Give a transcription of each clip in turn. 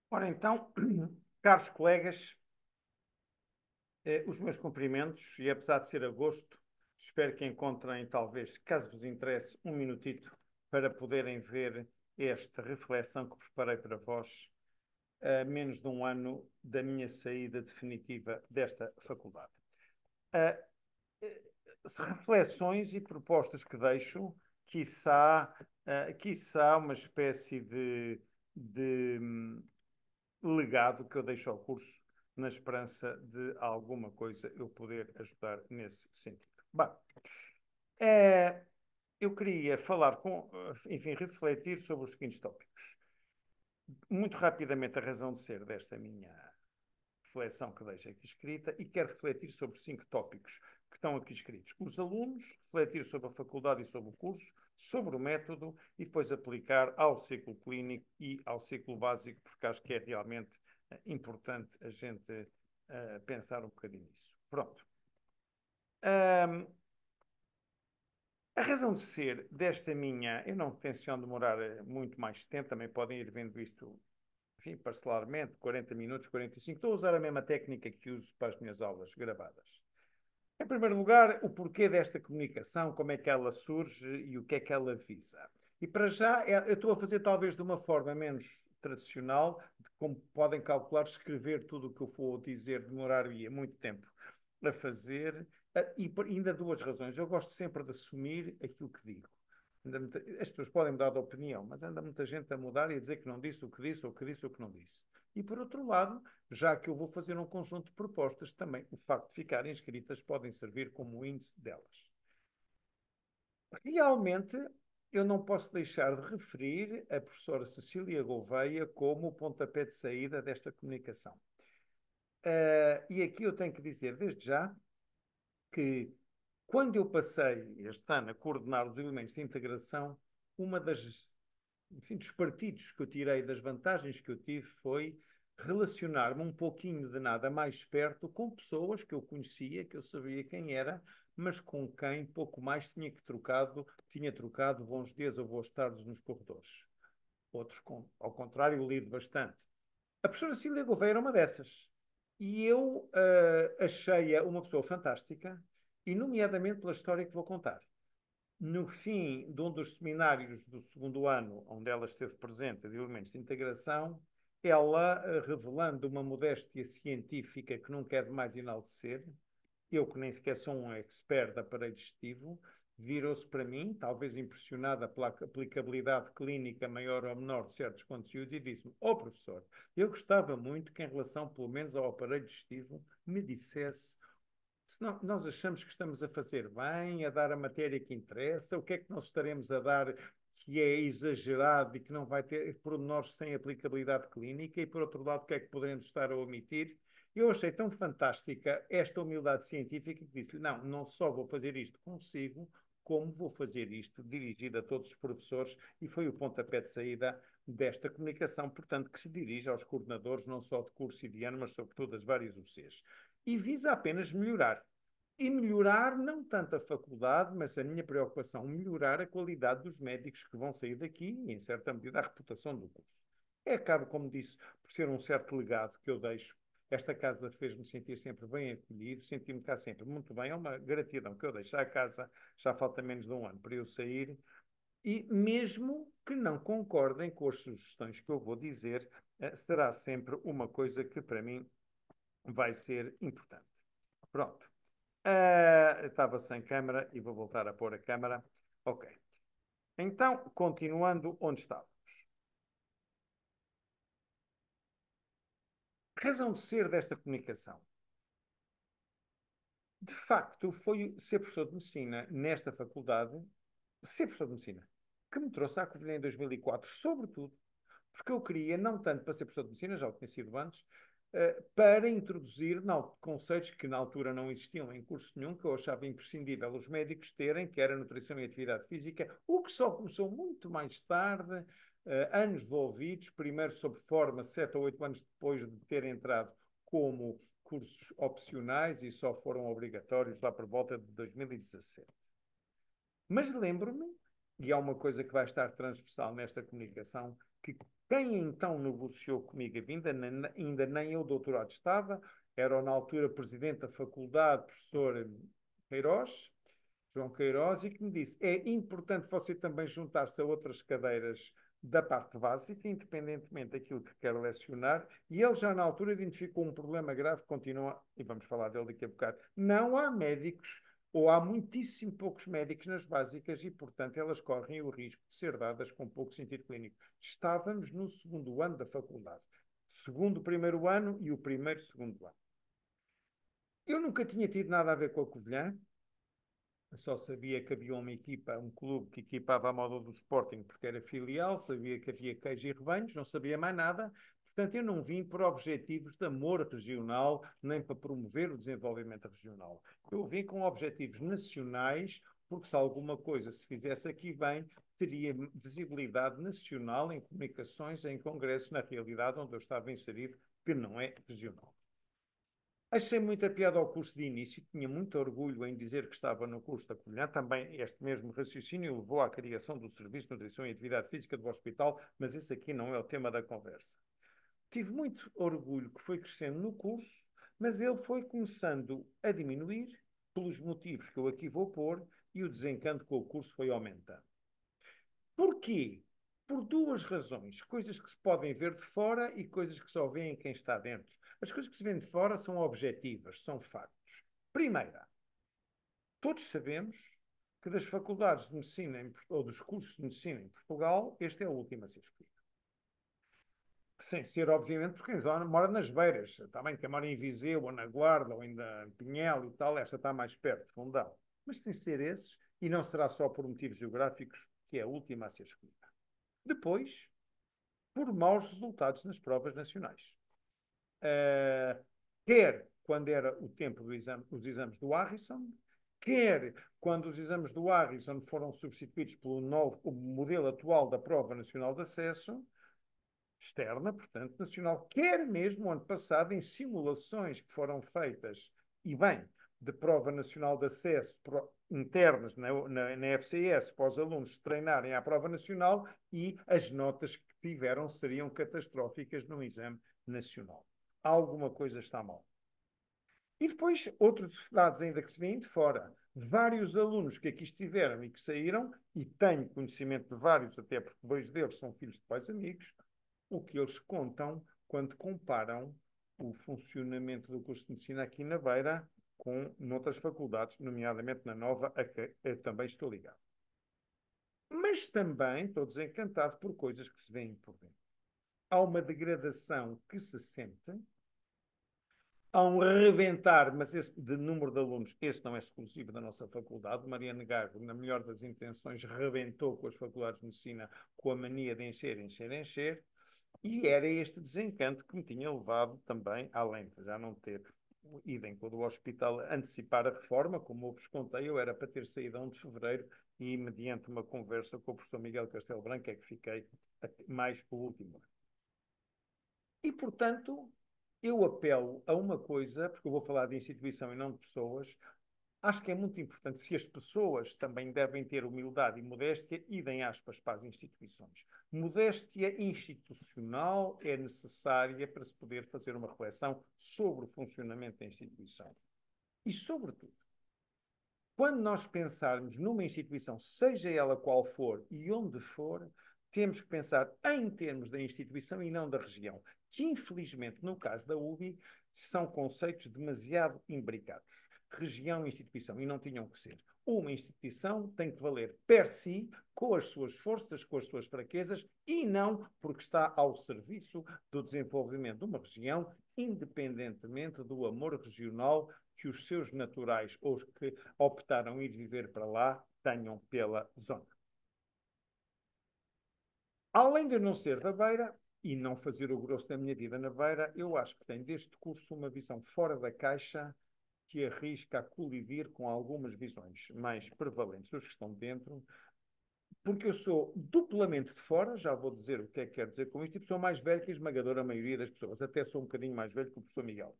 Ora então, caros colegas, os meus cumprimentos e apesar de ser agosto, espero que encontrem, talvez, caso vos interesse, um minutito para poderem ver esta reflexão que preparei para vós a menos de um ano da minha saída definitiva desta faculdade. Uh, Reflexões e propostas que deixo, quiçá uma espécie de legado que eu deixo ao curso, na esperança de alguma coisa eu poder ajudar nesse sentido. Bem, é, eu queria falar enfim, refletir sobre os seguintes tópicos. Muito rapidamente, a razão de ser desta minha reflexão que deixo aqui escrita e quero refletir sobre 5 tópicos que estão aqui escritos. Os alunos, refletir sobre a faculdade e sobre o curso, sobre o método e depois aplicar ao ciclo clínico e ao ciclo básico, porque acho que é realmente importante a gente pensar um bocadinho nisso. Pronto. A razão de ser desta minha, eu não tenciono demorar muito mais tempo, também podem ir vendo isto, enfim, parcelarmente, 40 minutos, 45. Estou a usar a mesma técnica que uso para as minhas aulas gravadas. Em primeiro lugar, o porquê desta comunicação, como é que ela surge e o que é que ela visa. E para já, eu estou a fazer talvez de uma forma menos tradicional, de como podem calcular, escrever tudo o que eu vou dizer demoraria muito tempo a fazer, e por ainda duas razões. Eu gosto sempre de assumir aquilo que digo. As pessoas podem mudar de opinião, mas anda muita gente a mudar e a dizer que não disse o que disse, ou que disse o que não disse. E por outro lado, já que eu vou fazer um conjunto de propostas, também o facto de ficarem escritas podem servir como índice delas. Realmente, eu não posso deixar de referir a professora Cecília Gouveia como o pontapé de saída desta comunicação. E aqui eu tenho que dizer desde já que, quando eu passei este ano a coordenar os elementos de integração, uma enfim, dos partidos que eu tirei, das vantagens que eu tive, foi relacionar-me um pouquinho de nada mais perto com pessoas que eu conhecia, que eu sabia quem era, mas com quem pouco mais tinha trocado bons dias ou boas tardes nos corredores. Outros, ao contrário, lido bastante. A professora Cília Gouveia era uma dessas. E eu achei-a uma pessoa fantástica, e nomeadamente pela história que vou contar. No fim de um dos seminários do segundo ano, onde ela esteve presente, de elementos de integração, ela, revelando uma modéstia científica que nunca é demais enaltecer, eu que nem sequer sou um expert de aparelho digestivo, virou-se para mim, talvez impressionada pela aplicabilidade clínica maior ou menor de certos conteúdos, e disse-me: "Ó professor, eu gostava muito que, em relação, pelo menos, ao aparelho digestivo, me dissesse se nós achamos que estamos a fazer bem, a dar a matéria que interessa, o que é que nós estaremos a dar que é exagerado e que não vai ter pormenores sem aplicabilidade clínica, e, por outro lado, o que é que poderemos estar a omitir?" Eu achei tão fantástica esta humildade científica que disse-lhe: "Não, não só vou fazer isto consigo, como vou fazer isto dirigido a todos os professores", e foi o pontapé de saída desta comunicação, portanto, que se dirige aos coordenadores, não só de curso e de ano, mas sobretudo das várias UCs. E visa apenas melhorar. E melhorar não tanto a faculdade, mas a minha preocupação, melhorar a qualidade dos médicos que vão sair daqui e, em certa medida, a reputação do curso. Acaba, como disse, por ser um certo legado que eu deixo. Esta casa fez-me sentir sempre bem acolhido, senti-me cá sempre muito bem. É uma gratidão que eu deixo à casa, já falta menos de um ano para eu sair, e mesmo que não concordem com as sugestões que eu vou dizer, será sempre uma coisa que para mim vai ser importante. Pronto. Estava sem câmara e vou voltar a pôr a câmara. Ok. Então, continuando onde estávamos. Razão de ser desta comunicação. De facto, foi ser professor de medicina nesta faculdade, ser professor de medicina, que me trouxe à Covilhã em 2004, sobretudo porque eu queria, não tanto para ser professor de medicina, já o tinha sido antes, para introduzir conceitos que na altura não existiam em curso nenhum, que eu achava imprescindível os médicos terem, que era nutrição e atividade física, o que só começou muito mais tarde, anos envolvidos, primeiro sob forma, 7 ou 8 anos depois de ter entrado, como cursos opcionais, e só foram obrigatórios lá por volta de 2017. Mas lembro-me e há uma coisa que vai estar transversal nesta comunicação, que quem então negociou comigo a vinda, ainda nem eu doutorado estava, era na altura presidente da faculdade, professor Queiroz, João Queiroz, e que me disse: é importante você também juntar-se a outras cadeiras da parte básica, independentemente daquilo que quer lecionar, e ele já na altura identificou um problema grave que continua, e vamos falar dele daqui a bocado. Não há médicos, ou há muitíssimo poucos médicos nas básicas, e, portanto, elas correm o risco de ser dadas com pouco sentido clínico. Estávamos no segundo ano da faculdade. Segundo, primeiro ano e o primeiro, segundo ano. Eu nunca tinha tido nada a ver com a Covilhã, só sabia que havia uma equipa, um clube que equipava a moda do Sporting porque era filial, sabia que havia queijo e rebanhos, não sabia mais nada. Portanto, eu não vim por objetivos de amor regional, nem para promover o desenvolvimento regional. Eu vim com objetivos nacionais, porque se alguma coisa se fizesse aqui bem, teria visibilidade nacional em comunicações, em congressos, na realidade onde eu estava inserido, que não é regional. Achei muita piada ao curso de início, tinha muito orgulho em dizer que estava no curso da Covilhã. Também este mesmo raciocínio levou à criação do Serviço de Nutrição e Atividade Física do hospital, mas esse aqui não é o tema da conversa. Tive muito orgulho que foi crescendo no curso, mas ele foi começando a diminuir, pelos motivos que eu aqui vou pôr, e o desencanto com o curso foi aumentando. Porquê? Por duas razões. Coisas que se podem ver de fora e coisas que só veem quem está dentro. As coisas que se vêem de fora são objetivas, são factos. Primeira, todos sabemos que das faculdades de medicina, ou dos cursos de medicina em Portugal, este é o último a ser escolhido. Sem ser, obviamente, porque quem mora nas beiras. Também quem mora em Viseu, ou na Guarda, ou ainda em Pinhel e tal, esta está mais perto, de Fundão. Mas sem ser esses, e não será só por motivos geográficos, que é a última a ser escolhida. Depois, por maus resultados nas provas nacionais. Quer quando era o tempo do exame, os exames do Harrison, quer quando os exames do Harrison foram substituídos pelo novo o modelo atual da Prova Nacional de Acesso, externa, portanto, nacional, quer mesmo o ano passado, em simulações que foram feitas, e bem, de Prova Nacional de Acesso internas na FCS, para os alunos treinarem à Prova Nacional, e as notas que tiveram seriam catastróficas no exame nacional. Alguma coisa está mal. E depois, outros dados ainda que se vêm de fora. Vários alunos que aqui estiveram e que saíram, e tenho conhecimento de vários, até porque dois deles são filhos de pais amigos, o que eles contam quando comparam o funcionamento do curso de medicina aqui na Beira com noutras faculdades, nomeadamente na Nova, a que eu também estou ligado. Mas também estou desencantado por coisas que se veem por dentro. Há uma degradação que se sente, há um rebentar, mas esse de número de alunos, esse não é exclusivo da nossa faculdade. Mariana Gago, na melhor das intenções, rebentou com as faculdades de medicina com a mania de encher, encher, encher. E era este desencanto que me tinha levado também, além de já não ter ido em todo o hospital antecipar a reforma, como eu vos contei, eu era para ter saído a 1 de fevereiro e, mediante uma conversa com o professor Miguel Castelo Branco, é que fiquei mais o último ano. E, portanto, eu apelo a uma coisa, porque eu vou falar de instituição e não de pessoas. Acho que é muito importante se as pessoas também devem ter humildade e modéstia, idem aspas para as instituições. Modéstia institucional é necessária para se poder fazer uma reflexão sobre o funcionamento da instituição. E, sobretudo, quando nós pensarmos numa instituição, seja ela qual for e onde for, temos que pensar em termos da instituição e não da região, que infelizmente, no caso da UBI, são conceitos demasiado imbricados. Região e instituição, e não tinham que ser. Uma instituição tem que valer per si, com as suas forças, com as suas fraquezas, e não porque está ao serviço do desenvolvimento de uma região, independentemente do amor regional que os seus naturais, ou os que optaram ir viver para lá, tenham pela zona. Além de eu não ser da Beira e não fazer o grosso da minha vida na Beira, eu acho que tenho deste curso uma visão fora da caixa que arrisca a colidir com algumas visões mais prevalentes dos que estão dentro, porque eu sou duplamente de fora, já vou dizer o que é que quer dizer com isto, e sou mais velho que a esmagadora maioria das pessoas, até sou um bocadinho mais velho que o professor Miguel.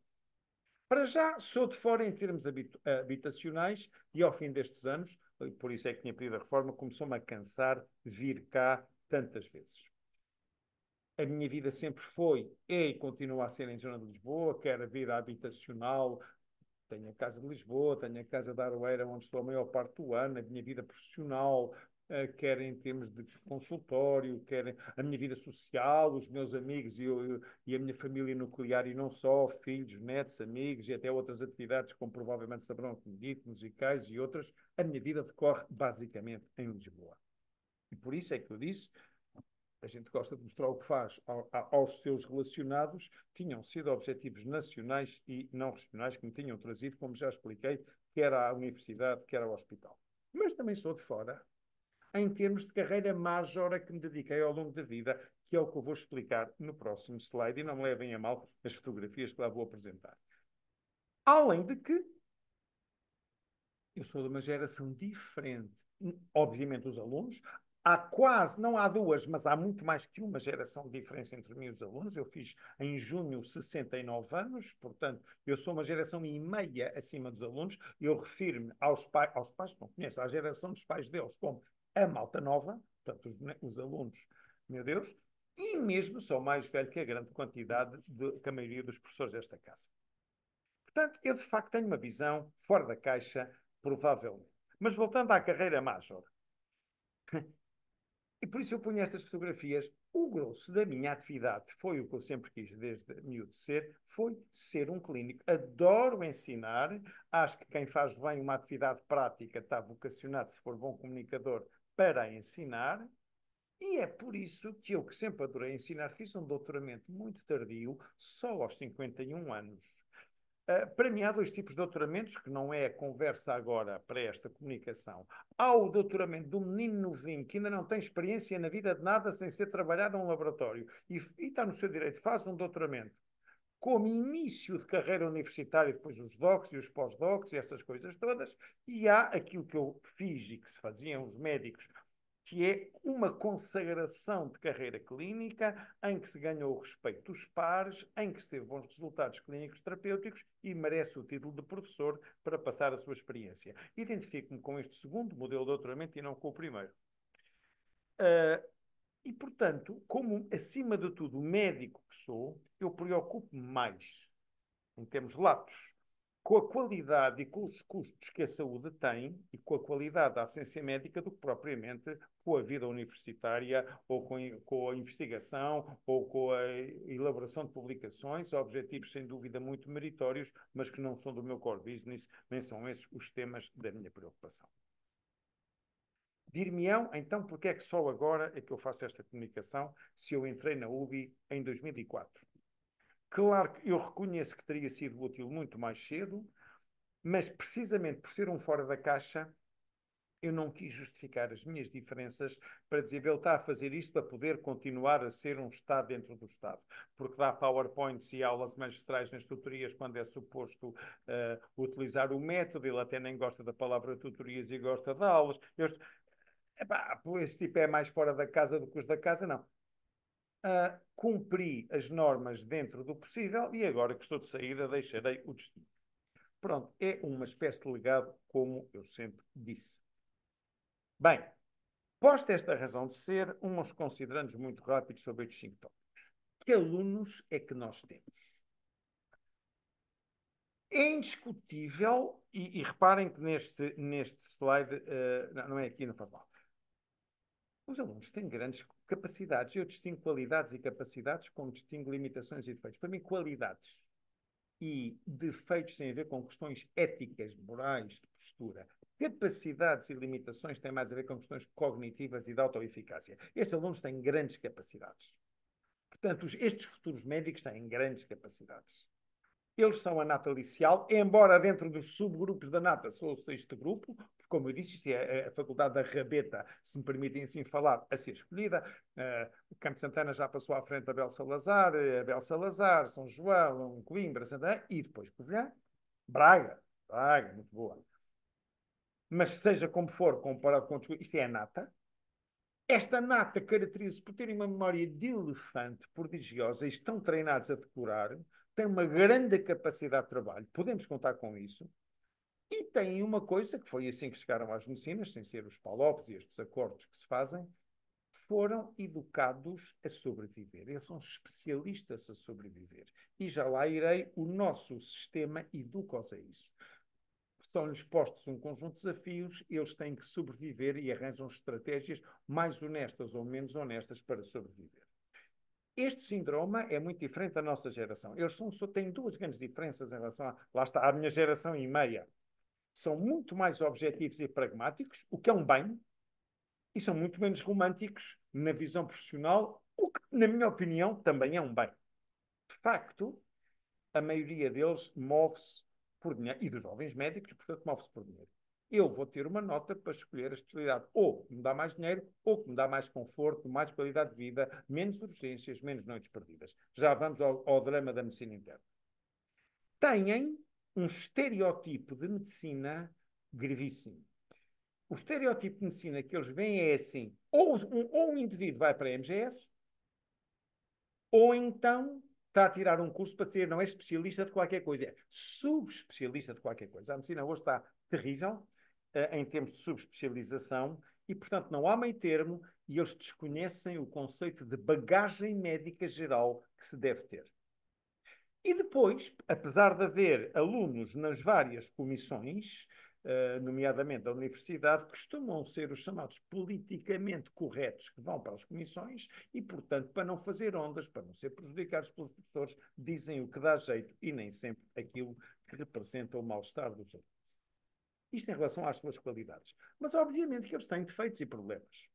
Para já, sou de fora em termos habitacionais e, ao fim destes anos, e por isso é que tinha pedido a reforma, começou-me a cansar vir cá tantas vezes. A minha vida sempre foi, é e continua a ser em zona de Lisboa, quer a vida habitacional, tenho a casa de Lisboa, tenho a casa de Aroeira, onde estou a maior parte do ano, a minha vida profissional, quer em termos de consultório, quer a minha vida social, os meus amigos e a minha família nuclear, e não só, filhos, netos, amigos e até outras atividades, como provavelmente saberão, como dito, musicais e outras, a minha vida decorre basicamente em Lisboa. E por isso é que eu disse, a gente gosta de mostrar o que faz aos seus relacionados, tinham sido objetivos nacionais e não regionais que me tinham trazido, como já expliquei, quer à universidade, quer ao hospital. Mas também sou de fora, em termos de carreira major a que me dediquei ao longo da vida, que é o que eu vou explicar no próximo slide, e não me levem a mal as fotografias que lá vou apresentar. Além de que eu sou de uma geração diferente. Obviamente, os alunos. Há quase, não há duas, mas há muito mais que uma geração de diferença entre mim e os alunos. Eu fiz em junho 69 anos, portanto, eu sou uma geração e meia acima dos alunos. Eu refiro-me aos pais que não conheço, à geração dos pais deles, como a malta nova, portanto, os alunos, meu Deus, e mesmo sou mais velho que a grande quantidade que a maioria dos professores desta casa. Portanto, eu de facto tenho uma visão fora da caixa, provavelmente. Mas voltando à carreira major, e por isso eu ponho estas fotografias, o grosso da minha atividade foi o que eu sempre quis desde miúdo ser, foi ser um clínico. Adoro ensinar, acho que quem faz bem uma atividade prática está vocacionado, se for bom comunicador, para ensinar. E é por isso que eu, que sempre adorei ensinar, fiz um doutoramento muito tardio, só aos 51 anos. Para mim, há dois tipos de doutoramentos, que não é a conversa agora para esta comunicação. Há o doutoramento do menino novinho, que ainda não tem experiência na vida de nada sem ser trabalhado num laboratório, e está no seu direito, faz um doutoramento como início de carreira universitária, depois os docs e os pós-docs e essas coisas todas, e há aquilo que eu fiz e que se faziam os médicos, que é uma consagração de carreira clínica em que se ganhou o respeito dos pares, em que se teve bons resultados clínicos terapêuticos e merece o título de professor para passar a sua experiência. Identifico-me com este segundo modelo de doutoramento e não com o primeiro. E, portanto, como acima de tudo médico que sou, eu preocupo-me mais, em termos latos, com a qualidade e com os custos que a saúde tem e com a qualidade da ciência médica do que propriamente com a vida universitária ou com a investigação ou com a elaboração de publicações, objetivos sem dúvida muito meritórios, mas que não são do meu core business, nem são esses os temas da minha preocupação. Dir-me-ão, então, porque é que só agora é que eu faço esta comunicação, se eu entrei na UBI em 2004? Claro que eu reconheço que teria sido útil muito mais cedo, mas precisamente por ser um fora da caixa, eu não quis justificar as minhas diferenças para dizer ele está a fazer isto para poder continuar a ser um Estado dentro do Estado. Porque dá PowerPoints e aulas magistrais nas tutorias quando é suposto utilizar o método. Ele até nem gosta da palavra tutorias e gosta de aulas. Epá, esse tipo é mais fora da casa do que os da casa, não. Cumpri as normas dentro do possível e agora que estou de saída deixarei o destino. Pronto, é uma espécie de legado, como eu sempre disse. Bem, posta esta razão de ser, uns considerandos muito rápidos sobre estes 5 tópicos. Que alunos é que nós temos? É indiscutível, e reparem que neste slide, não é aqui, não faz mal. Os alunos têm grandes capacidades. Eu distingo qualidades e capacidades como distingo limitações e defeitos. Para mim, qualidades e defeitos têm a ver com questões éticas, morais, de postura. Capacidades e limitações têm mais a ver com questões cognitivas e de autoeficácia. Estes alunos têm grandes capacidades. Portanto, estes futuros médicos têm grandes capacidades. Eles são a nata inicial, embora dentro dos subgrupos da nata sou o sexto grupo, porque, como eu disse, isto é a faculdade da rabeta, se me permitem assim falar, a ser escolhida. O Campo Santana já passou à frente Abel Salazar, São João, Coimbra, Santana, e depois Covilhã, Braga, muito boa. Mas seja como for, comparado com outros, isto é a nata. Esta nata caracteriza-se por terem uma memória de elefante prodigiosa e estão treinados a decorar, têm uma grande capacidade de trabalho, podemos contar com isso. E têm uma coisa, que foi assim que chegaram às medicinas, sem ser os PALOPs e estes acordos que se fazem, foram educados a sobreviver. Eles são especialistas a sobreviver. E já lá irei, o nosso sistema educa-os a isso. São-lhes postos um conjunto de desafios, eles têm que sobreviver e arranjam estratégias mais honestas ou menos honestas para sobreviver. Este síndrome é muito diferente da nossa geração. Eles têm duas grandes diferenças em relação a, lá está, à minha geração e meia. São muito mais objetivos e pragmáticos, o que é um bem, e são muito menos românticos na visão profissional, o que, na minha opinião, também é um bem. De facto, a maioria deles move-se por dinheiro, e dos jovens médicos, portanto, move-se por dinheiro. Eu vou ter uma nota para escolher a especialidade ou que me dá mais dinheiro, ou que me dá mais conforto, mais qualidade de vida, menos urgências, menos noites perdidas. Já vamos ao drama da medicina interna. Têm um estereótipo de medicina gravíssimo. O estereótipo de medicina que eles veem é assim: ou um indivíduo vai para a MGS, ou então está a tirar um curso para ser, não é especialista de qualquer coisa, é subespecialista de qualquer coisa. A medicina hoje está terrível em termos de subespecialização e, portanto, não há meio termo e eles desconhecem o conceito de bagagem médica geral que se deve ter. E depois, apesar de haver alunos nas várias comissões, nomeadamente da universidade, costumam ser os chamados politicamente corretos que vão para as comissões e, portanto, para não fazer ondas, para não ser prejudicados pelos professores, dizem o que dá jeito e nem sempre aquilo que representa o mal-estar dos outros. Isto em relação às suas qualidades. Mas, obviamente, que eles têm defeitos e problemas.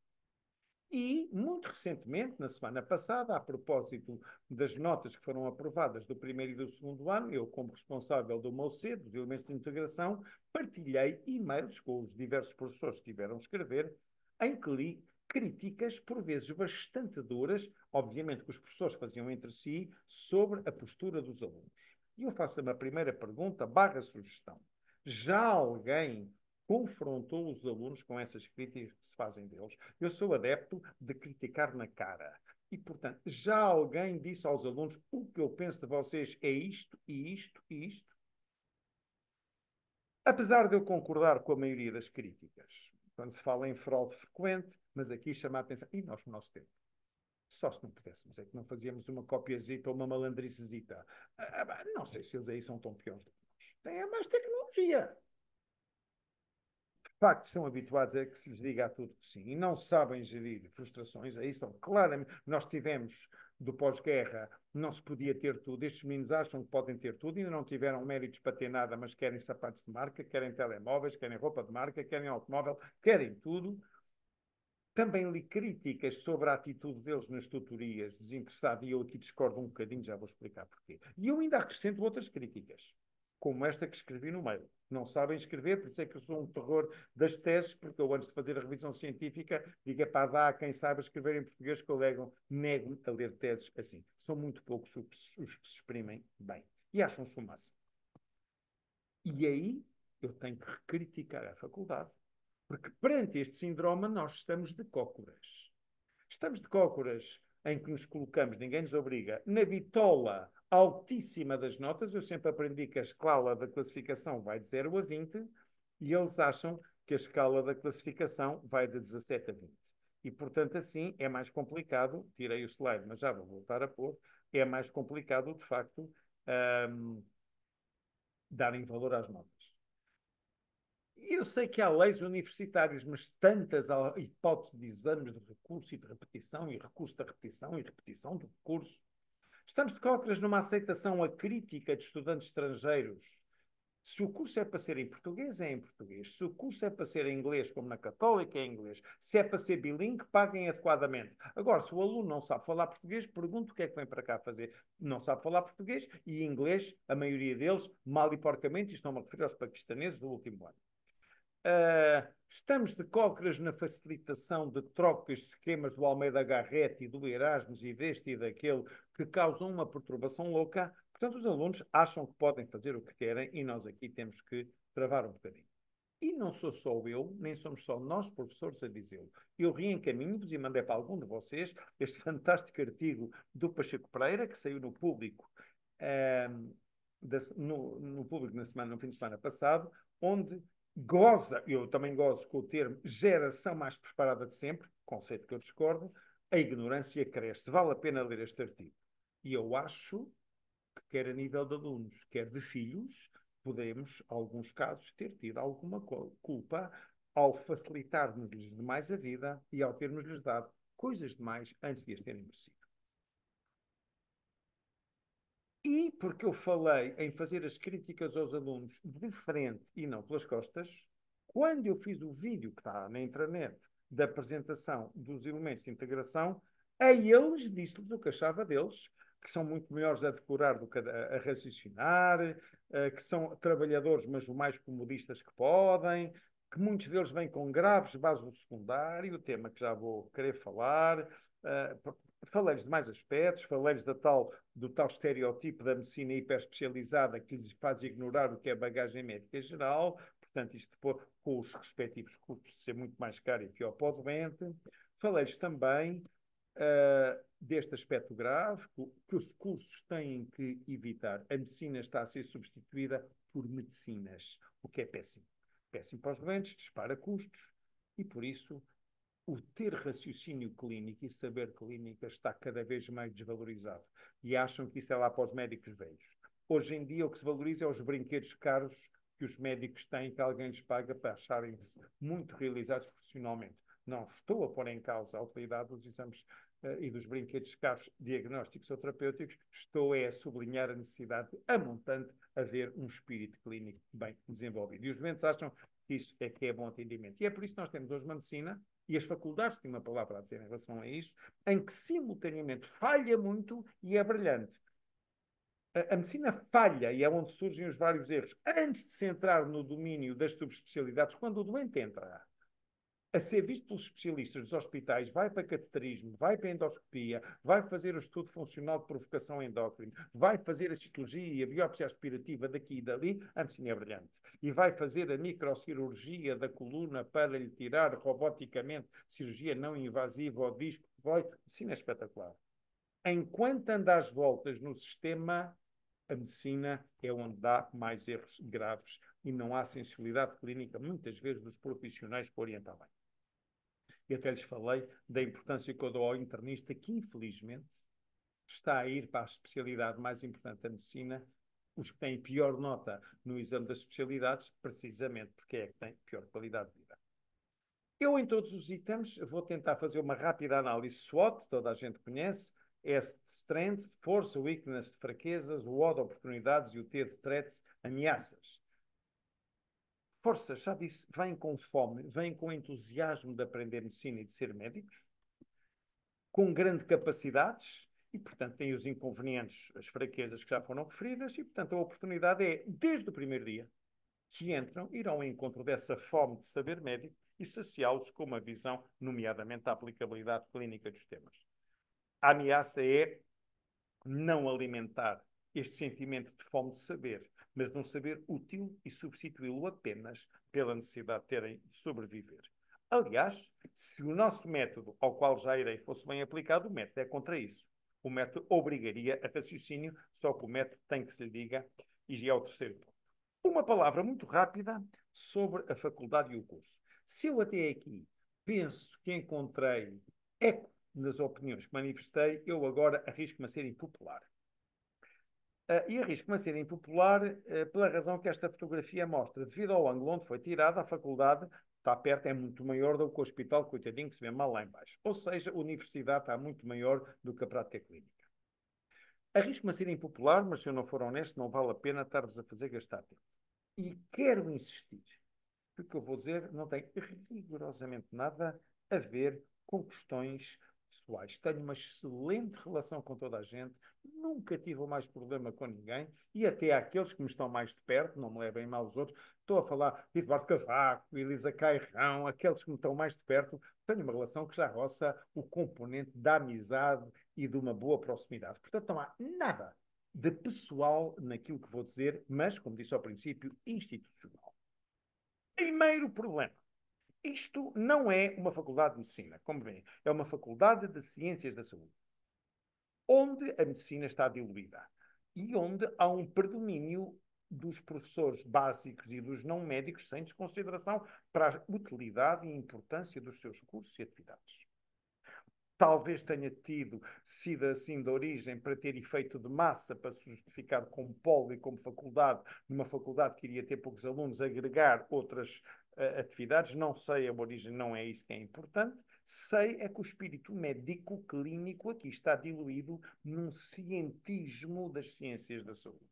E, muito recentemente, na semana passada, a propósito das notas que foram aprovadas do primeiro e do segundo ano, eu, como responsável do MOCE, dos elementos de integração, partilhei e-mails com os diversos professores que tiveram a escrever, em que li críticas, por vezes bastante duras, obviamente que os professores faziam entre si, sobre a postura dos alunos. E eu faço uma primeira pergunta, barra sugestão. Já alguém confrontou os alunos com essas críticas que se fazem deles? Eu sou adepto de criticar na cara. E, portanto, já alguém disse aos alunos: o que eu penso de vocês é isto, e isto, e isto? Apesar de eu concordar com a maioria das críticas, quando se fala em fraude frequente, mas aqui chama a atenção, e nós no nosso tempo, só se não pudéssemos, é que não fazíamos uma copiazita ou uma malandricezita. Não sei se eles aí são tão piores do que nós. Têm mais tecnologia. Facto, estão habituados a que se lhes diga a tudo que sim e não sabem gerir frustrações, aí são claramente. Nós tivemos do pós-guerra, não se podia ter tudo. Estes meninos acham que podem ter tudo, ainda não tiveram méritos para ter nada, mas querem sapatos de marca, querem telemóveis, querem roupa de marca, querem automóvel, querem tudo. Também li críticas sobre a atitude deles nas tutorias, desinteressado, e eu aqui discordo um bocadinho, já vou explicar porquê. E eu ainda acrescento outras críticas, como esta que escrevi no mail. Não sabem escrever, por isso é que eu sou um terror das teses, porque eu, antes de fazer a revisão científica, digo, pá, dá a quem saiba escrever em português, que eu nego a ler teses assim. São muito poucos os que se exprimem bem. E acham-se o máximo. E aí eu tenho que criticar a faculdade, porque perante este síndrome nós estamos de cócoras. Estamos de cócoras em que nos colocamos, ninguém nos obriga, na bitola altíssima das notas. Eu sempre aprendi que a escala da classificação vai de 0 a 20 e eles acham que a escala da classificação vai de 17 a 20. E, portanto, assim é mais complicado, tirei o slide, mas já vou voltar a pôr, é mais complicado, de facto, um, darem valor às notas. Eu sei que há leis universitárias, mas tantas hipóteses de exames de recurso e de repetição, e recurso da repetição, e repetição do recurso. Estamos de cócoras numa aceitação acrítica de estudantes estrangeiros. Se o curso é para ser em português, é em português. Se o curso é para ser em inglês, como na Católica, é em inglês. Se é para ser bilingue, paguem adequadamente. Agora, se o aluno não sabe falar português, pergunto o que é que vem para cá fazer. Não sabe falar português e inglês, a maioria deles, mal e porcamente, isto não me refiro aos paquistaneses do último ano. Estamos de cócoras na facilitação de trocas de esquemas do Almeida Garrett e do Erasmus e deste e daquele que causam uma perturbação louca. Portanto, os alunos acham que podem fazer o que querem e nós aqui temos que travar um bocadinho. E não sou só eu, nem somos só nós, professores, a dizê-lo. Eu reencaminho-vos e mandei para algum de vocês este fantástico artigo do Pacheco Pereira, que saiu no público, no público no fim de semana passado, onde goza, eu também gozo com o termo geração mais preparada de sempre, conceito que eu discordo, a ignorância cresce. Vale a pena ler este artigo. E eu acho que, quer a nível de alunos, quer de filhos, podemos, em alguns casos, ter tido alguma culpa ao facilitarmos-lhes demais a vida e ao termos-lhes dado coisas demais antes de as terem merecido. E porque eu falei em fazer as críticas aos alunos de frente e não pelas costas, quando eu fiz o vídeo que está na intranet da apresentação dos elementos de integração, a eles disse-lhes o que achava deles, que são muito melhores a decorar do que a raciocinar, que são trabalhadores, mas o mais comodistas que podem, que muitos deles vêm com graves bases do secundário, tema que já vou querer falar. Falei-lhes de mais aspectos, falei-lhes do tal estereotipo da medicina hiperespecializada que lhes faz ignorar o que é bagagem médica geral, portanto, isto com os respectivos custos de ser muito mais caro e pior para o doente. Falei-lhes também deste aspecto grave, que os cursos têm que evitar. A medicina está a ser substituída por medicinas, o que é péssimo. Péssimo para os doentes, dispara custos e, por isso, o ter raciocínio clínico e saber clínica está cada vez mais desvalorizado. E acham que isso é lá para os médicos velhos. Hoje em dia, o que se valoriza é os brinquedos caros que os médicos têm, que alguém lhes paga para acharem-se muito realizados profissionalmente. Não estou a pôr em causa a utilidade dos exames e dos brinquedos caros diagnósticos ou terapêuticos, estou a sublinhar a necessidade de, a montante, haver um espírito clínico bem desenvolvido. E os doentes acham que isso é que é bom atendimento. E é por isso que nós temos hoje uma medicina, e as faculdades têm uma palavra a dizer em relação a isso, em que simultaneamente falha muito e é brilhante. A medicina falha, e é onde surgem os vários erros, antes de se entrar no domínio das subespecialidades, quando o doente entra a ser visto pelos especialistas dos hospitais, vai para cateterismo, vai para endoscopia, vai fazer o estudo funcional de provocação endócrina, vai fazer a citologia, a biópsia aspirativa daqui e dali, a medicina é brilhante. E vai fazer a microcirurgia da coluna para lhe tirar roboticamente cirurgia não invasiva ou disco, a medicina é espetacular. Enquanto anda às voltas no sistema, a medicina é onde dá mais erros graves e não há sensibilidade clínica, muitas vezes, dos profissionais que orientam bem. E até lhes falei da importância que eu dou ao internista, que infelizmente está a ir para a especialidade mais importante da medicina, os que têm pior nota no exame das especialidades, precisamente porque é que têm pior qualidade de vida. Eu, em todos os itens, vou tentar fazer uma rápida análise SWOT, toda a gente conhece, S de strength, força, weakness de fraquezas, o O de oportunidades e o T de threats, ameaças. Forças, já disse, vêm com fome, vêm com entusiasmo de aprender medicina e de ser médicos, com grandes capacidades e, portanto, têm os inconvenientes, as fraquezas que já foram referidas e, portanto, a oportunidade é, desde o primeiro dia que entram, ir ao encontro dessa fome de saber médico e saciá-los com uma visão, nomeadamente da aplicabilidade clínica dos temas. A ameaça é não alimentar este sentimento de fome de saber, mas de um saber útil e substituí-lo apenas pela necessidade de terem de sobreviver. Aliás, se o nosso método, ao qual já irei, fosse bem aplicado, o método é contra isso. O método obrigaria a raciocínio, só que o método tem que se lhe diga, e é o terceiro ponto. Uma palavra muito rápida sobre a faculdade e o curso. Se eu até aqui penso que encontrei eco nas opiniões que manifestei, eu agora arrisco-me a ser impopular. E arrisco-me a ser impopular pela razão que esta fotografia mostra. Devido ao ângulo onde foi tirada, a faculdade está perto, é muito maior do que o hospital, coitadinho, que se vê mal lá embaixo. Ou seja, a universidade está muito maior do que a prática clínica. Arrisco-me a ser impopular, mas se eu não for honesto, não vale a pena estar-vos a fazer gastar tempo. E quero insistir que o que eu vou dizer não tem rigorosamente nada a ver com questões pessoais. Tenho uma excelente relação com toda a gente, nunca tive mais problema com ninguém, e até aqueles que me estão mais de perto, não me levem mal os outros, estou a falar de Eduardo Cavaco, Elisa Cairrão, aqueles que me estão mais de perto, tenho uma relação que já roça o componente da amizade e de uma boa proximidade. Portanto, não há nada de pessoal naquilo que vou dizer, mas, como disse ao princípio, institucional. Primeiro problema. Isto não é uma faculdade de medicina, como vêem. É uma faculdade de ciências da saúde, onde a medicina está diluída e onde há um predomínio dos professores básicos e dos não médicos sem desconsideração para a utilidade e importância dos seus cursos e atividades. Talvez tenha sido assim de origem para ter efeito de massa, para se justificar como polo e como faculdade, numa faculdade que iria ter poucos alunos, agregar outras atividades. Não sei, a origem não é isso que é importante. Sei é que o espírito médico clínico aqui está diluído num cientismo das ciências da saúde.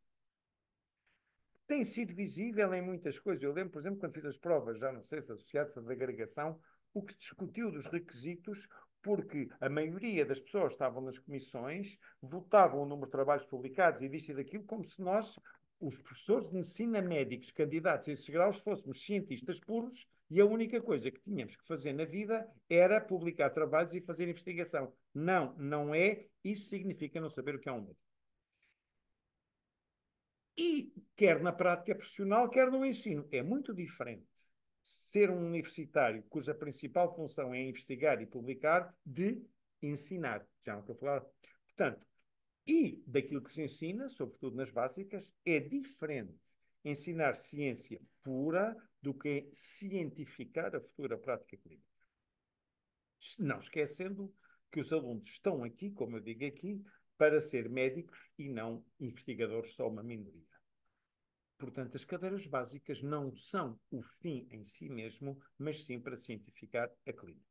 Tem sido visível em muitas coisas. Eu lembro, por exemplo, quando fiz as provas, já não sei se associadas à agregação, o que se discutiu dos requisitos, porque a maioria das pessoas que estavam nas comissões votavam o número de trabalhos publicados e disto e daquilo, como se nós, os professores de medicina médicos, candidatos a esses graus, fôssemos cientistas puros e a única coisa que tínhamos que fazer na vida era publicar trabalhos e fazer investigação. Não, não é. Isso significa não saber o que é um médico. E, quer na prática profissional, quer no ensino, é muito diferente ser um universitário cuja principal função é investigar e publicar de ensinar. Já não estou a falar. Portanto, e daquilo que se ensina, sobretudo nas básicas, é diferente ensinar ciência pura do que cientificar a futura prática clínica. Não esquecendo que os alunos estão aqui, como eu digo aqui, para ser médicos e não investigadores, só uma minoria. Portanto, as cadeiras básicas não são o fim em si mesmo, mas sim para cientificar a clínica.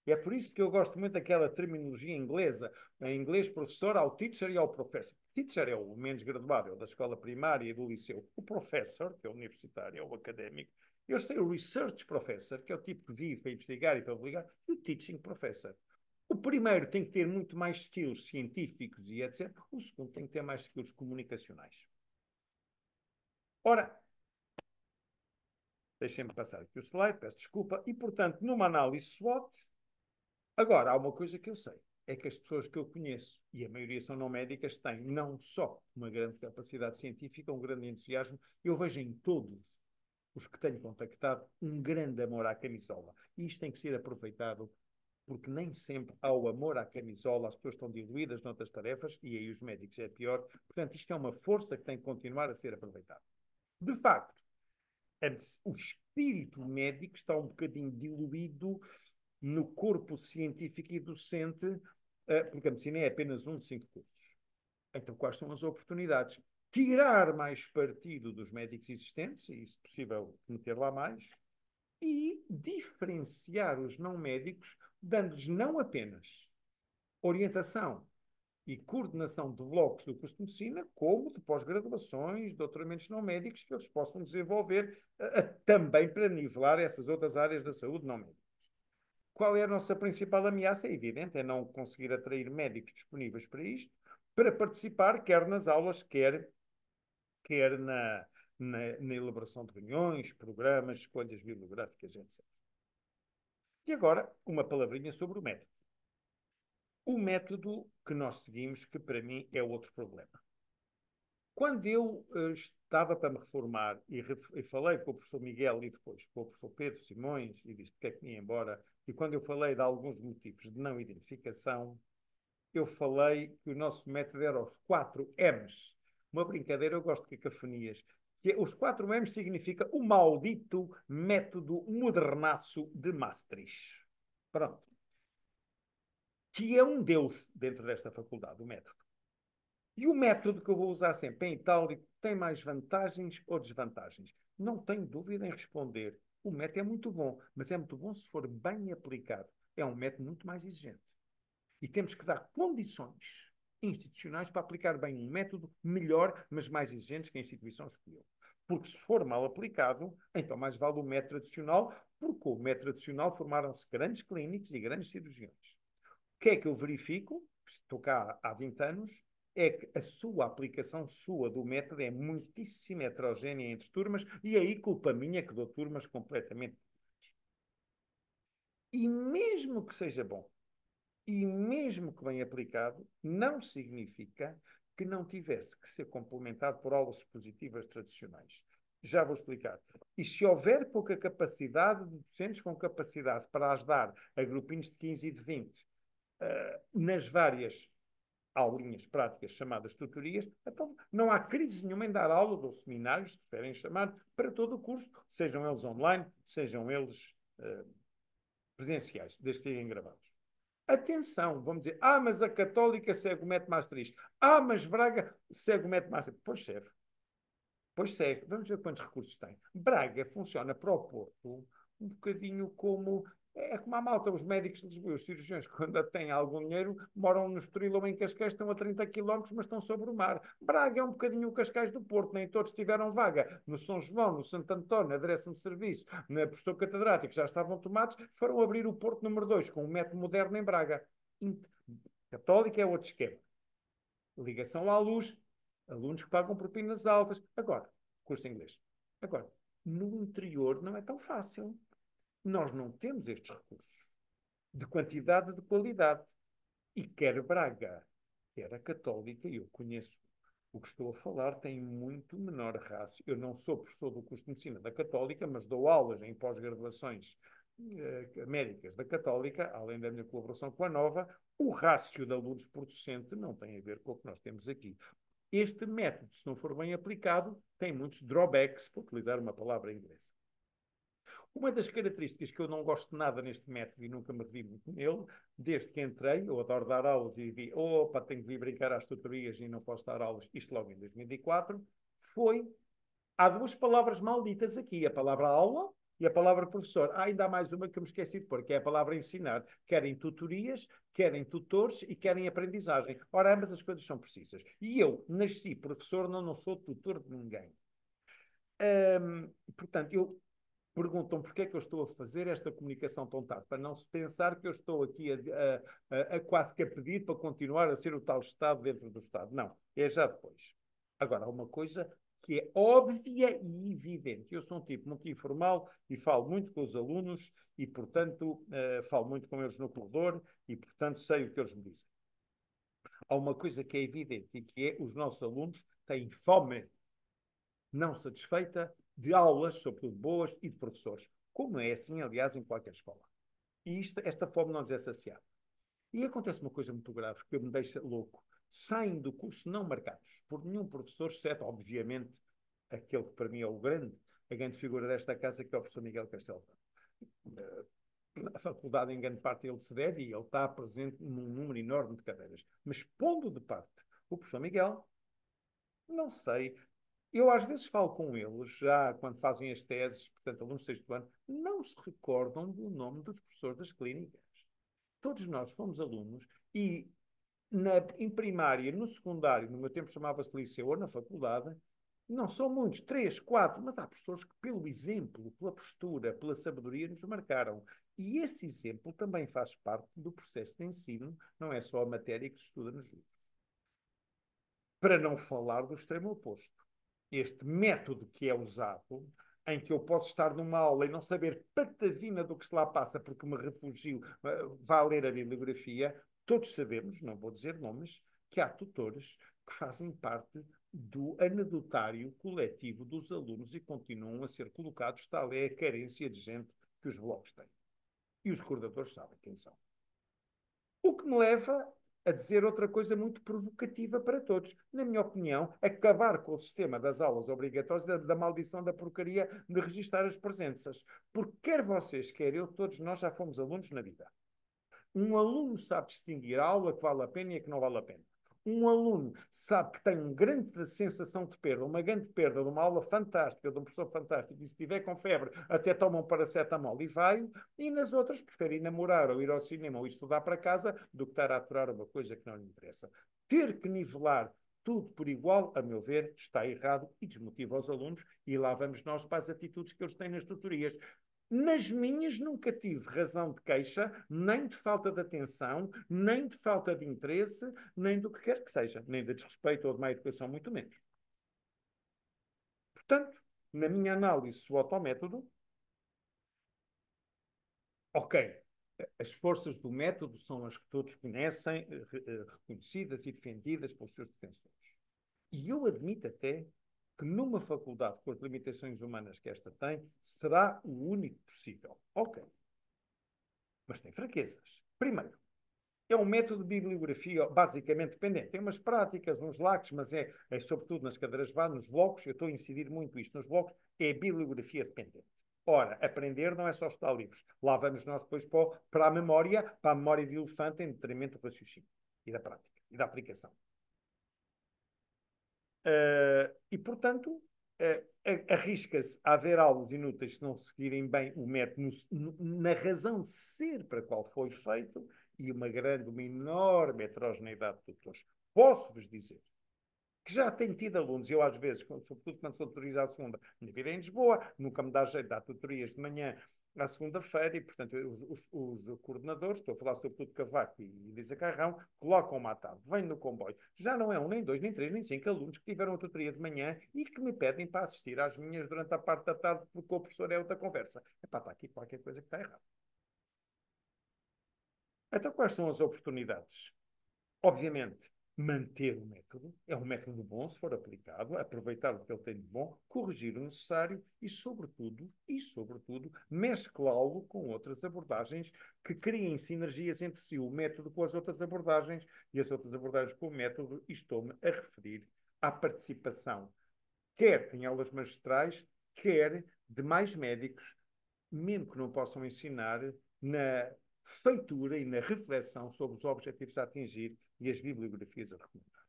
E é por isso que eu gosto muito daquela terminologia inglesa. Em inglês, professor, ao teacher e ao professor. Teacher é o menos graduado, é o da escola primária e do liceu. O professor, que é o universitário, é o académico. Eu sei o research professor, que é o tipo que vive para investigar e para publicar, e o teaching professor. O primeiro tem que ter muito mais skills científicos e etc. O segundo tem que ter mais skills comunicacionais. Ora, deixem-me passar aqui o slide, peço desculpa. E, portanto, numa análise SWOT, agora, há uma coisa que eu sei, é que as pessoas que eu conheço, e a maioria são não médicas, têm não só uma grande capacidade científica, um grande entusiasmo, eu vejo em todos os que tenho contactado um grande amor à camisola. E isto tem que ser aproveitado, porque nem sempre há o amor à camisola, as pessoas estão diluídas noutras tarefas, e aí os médicos é pior. Portanto, isto é uma força que tem que continuar a ser aproveitada. De facto, o espírito médico está um bocadinho diluído no corpo científico e docente, porque a medicina é apenas um de 5 cursos. Então, quais são as oportunidades? Tirar mais partido dos médicos existentes, e, se possível, meter lá mais, e diferenciar os não médicos, dando-lhes não apenas orientação e coordenação de blocos do curso de medicina, como de pós-graduações, doutoramentos não médicos, que eles possam desenvolver também para nivelar essas outras áreas da saúde não médica. Qual é a nossa principal ameaça? É evidente, é não conseguir atrair médicos disponíveis para isto, para participar, quer nas aulas, quer na elaboração de reuniões, programas, escolhas bibliográficas, etc. E agora, uma palavrinha sobre o método. O método que nós seguimos, que para mim é outro problema. Quando eu estava para me reformar e falei com o professor Miguel e depois com o professor Pedro Simões e disse porque é que me ia embora, e quando eu falei de alguns motivos de não identificação, eu falei que o nosso método era os 4 M's. Uma brincadeira, eu gosto de cacofonias. Os 4 M's significa o maldito método modernaço de Maastricht. Pronto. Que é um deus dentro desta faculdade, o método. E o método que eu vou usar sempre em itálico tem mais vantagens ou desvantagens? Não tenho dúvida em responder. O método é muito bom, mas é muito bom se for bem aplicado. É um método muito mais exigente. E temos que dar condições institucionais para aplicar bem um método melhor, mas mais exigente que a instituição escolheu. Porque se for mal aplicado, então mais vale o método tradicional, porque o método tradicional formaram-se grandes clínicos e grandes cirurgiões. O que é que eu verifico? Estou cá há 20 anos, é que a sua aplicação sua do método é muitíssimo heterogénea entre turmas, e aí culpa minha que dou turmas completamente. E mesmo que seja bom, e mesmo que bem aplicado, não significa que não tivesse que ser complementado por aulas expositivas tradicionais. Já vou explicar. E se houver pouca capacidade de docentes com capacidade para ajudar a grupinhos de 15 e de 20 nas várias aulinhas práticas chamadas tutorias, então não há crise nenhuma em dar aulas ou seminários, se preferem chamar, para todo o curso, sejam eles online, sejam eles presenciais, desde que fiquem gravados. Atenção, vamos dizer, mas a Católica segue o método Maastricht. Mas Braga segue o método Maastricht. Pois segue. Pois segue. Vamos ver quantos recursos tem. Braga funciona para o Porto um bocadinho como... É como a malta, os médicos de Lisboa, os cirurgiões, quando têm algum dinheiro, moram no Estoril ou em Cascais, estão a 30 quilómetros, mas estão sobre o mar. Braga é um bocadinho o Cascais do Porto, nem todos tiveram vaga. No São João, no Santo António, na direção de serviço, na professor catedrático, já estavam tomados, foram abrir o Porto número 2 com um método moderno em Braga. Católica é outro esquema. Ligação à luz, alunos que pagam propinas altas. Agora, curso de inglês. Agora, no interior não é tão fácil. Nós não temos estes recursos de quantidade e de qualidade. E quer Braga, quer a Católica, eu conheço o que estou a falar, tem muito menor rácio. Eu não sou professor do curso de Medicina da Católica, mas dou aulas em pós-graduações médicas da Católica, além da minha colaboração com a Nova. O rácio de alunos por docente não tem a ver com o que nós temos aqui. Este método, se não for bem aplicado, tem muitos drawbacks, para utilizar uma palavra inglesa. Uma das características que eu não gosto nada neste método e nunca me revi muito nele, desde que entrei, eu adoro dar aulas e vi, tenho que vir brincar às tutorias e não posso dar aulas, isto logo em 2004, foi, há duas palavras malditas aqui, a palavra aula e a palavra professor. Ainda há mais uma que eu me esqueci de pôr, que é a palavra ensinar. Querem tutorias, querem tutores e querem aprendizagem. Ora, ambas as coisas são precisas. E eu nasci professor, não sou tutor de ninguém. Portanto, perguntam porque é que eu estou a fazer esta comunicação tão tarde, para não se pensar que eu estou aqui a quase que a pedir para continuar a ser o tal Estado dentro do Estado. Não, é já depois. Agora, há uma coisa que é óbvia e evidente. Eu sou um tipo muito informal e falo muito com os alunos e, portanto, falo muito com eles no corredor e, portanto, sei o que eles me dizem. Há uma coisa que é evidente e que é os nossos alunos têm fome não satisfeita de aulas, sobretudo boas, e de professores. Como é assim, aliás, em qualquer escola. E esta fome não lhes é saciada. E acontece uma coisa muito grave que me deixa louco. Saem do curso não marcados por nenhum professor, exceto, obviamente, aquele que para mim é a grande figura desta casa, que é o professor Miguel Castelo. A faculdade, em grande parte, ele se deve e ele está presente num número enorme de cadeiras. Mas pondo de parte o professor Miguel, não sei. Eu às vezes falo com eles, já quando fazem as teses, portanto, alunos de sexto ano, não se recordam do nome dos professores das clínicas. Todos nós fomos alunos e em primária, no secundário, no meu tempo chamava-se liceu ou na faculdade, não são muitos, três, quatro, mas há professores que, pelo exemplo, pela postura, pela sabedoria, nos marcaram. E esse exemplo também faz parte do processo de ensino, não é só a matéria que se estuda nos livros. Para não falar do extremo oposto. Este método que é usado, em que eu posso estar numa aula e não saber patavina do que se lá passa porque me refugio, vá ler a bibliografia, todos sabemos, não vou dizer nomes, que há tutores que fazem parte do anedotário coletivo dos alunos e continuam a ser colocados, tal é a carência de gente que os blogs têm. E os coordenadores sabem quem são. O que me leva a dizer outra coisa muito provocativa para todos. Na minha opinião, acabar com o sistema das aulas obrigatórias, da maldição da porcaria de registar as presenças. Porque quer vocês, quer eu, todos nós já fomos alunos na vida. Um aluno sabe distinguir a aula que vale a pena e a que não vale a pena. Um aluno sabe que tem uma grande sensação de perda, uma grande perda de uma aula fantástica, de um professor fantástico, e se estiver com febre, até toma um paracetamol e vai, e nas outras prefere ir namorar ou ir ao cinema ou estudar para casa do que estar a aturar uma coisa que não lhe interessa. Ter que nivelar tudo por igual, a meu ver, está errado e desmotiva os alunos, e lá vamos nós para as atitudes que eles têm nas tutorias. Nas minhas nunca tive razão de queixa, nem de falta de atenção, nem de falta de interesse, nem do que quer que seja, nem de desrespeito ou de má educação, muito menos. Portanto, na minha análise SWOT ao método, ok, as forças do método são as que todos conhecem, reconhecidas e defendidas pelos seus defensores. E eu admito até que numa faculdade com as limitações humanas que esta tem, será o único possível. Ok. Mas tem fraquezas. Primeiro, É um método de bibliografia basicamente dependente. Tem umas práticas, uns laques, mas é sobretudo nas cadeiras base, nos blocos. Eu estou a incidir muito isto nos blocos. É bibliografia dependente. Ora, aprender não é só estudar livros. Lá vamos nós depois para a memória de elefante em detrimento do raciocínio e da prática e da aplicação. E, portanto, arrisca-se a haver aulas inúteis se não seguirem bem o método na razão de ser para qual foi feito e uma enorme heterogeneidade de tutores. Posso-vos dizer que já tenho tido alunos, eu às vezes, sobretudo quando sou tutorista à segunda, minha vida é em Lisboa, nunca me dá jeito de dar tutorias de manhã à segunda-feira e, portanto, os coordenadores, estou a falar sobretudo de Cavaco e Elisa Carrão, colocam-me à tarde, venho no comboio. Já não é um, nem dois, nem três, nem cinco alunos que tiveram a tutoria de manhã e que me pedem para assistir às minhas durante a parte da tarde porque o professor é outra conversa. Epá, está aqui qualquer coisa que está errada. Então, quais são as oportunidades? Obviamente, manter o método, é um método bom se for aplicado, aproveitar o que ele tem de bom, corrigir o necessário e sobretudo, mesclá-lo com outras abordagens que criem sinergias entre si, o método com as outras abordagens e as outras abordagens com o método, e estou-me a referir à participação, quer em aulas magistrais, quer de mais médicos, mesmo que não possam ensinar, na feitura e na reflexão sobre os objetivos a atingir e as bibliografias a recomendar.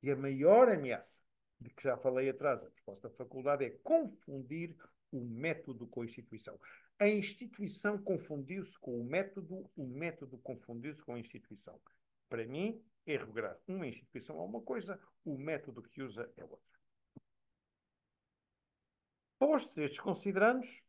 E a maior ameaça, de que já falei atrás, a proposta da faculdade, é confundir o método com a instituição. A instituição confundiu-se com o método confundiu-se com a instituição. Para mim, erro grave. Uma instituição é uma coisa, o método que usa é outra. Postos estes considerandos,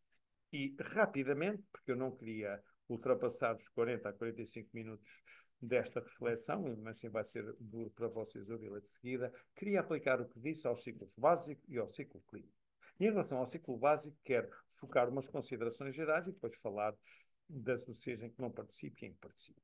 e rapidamente, porque eu não queria ultrapassar os 40 a 45 minutos desta reflexão, mas assim vai ser duro para vocês ouvi-la de seguida, queria aplicar o que disse aos ciclos básico e ao ciclo clínico. E em relação ao ciclo básico, quero focar umas considerações gerais e depois falar das UCs em que não participo e em que participo.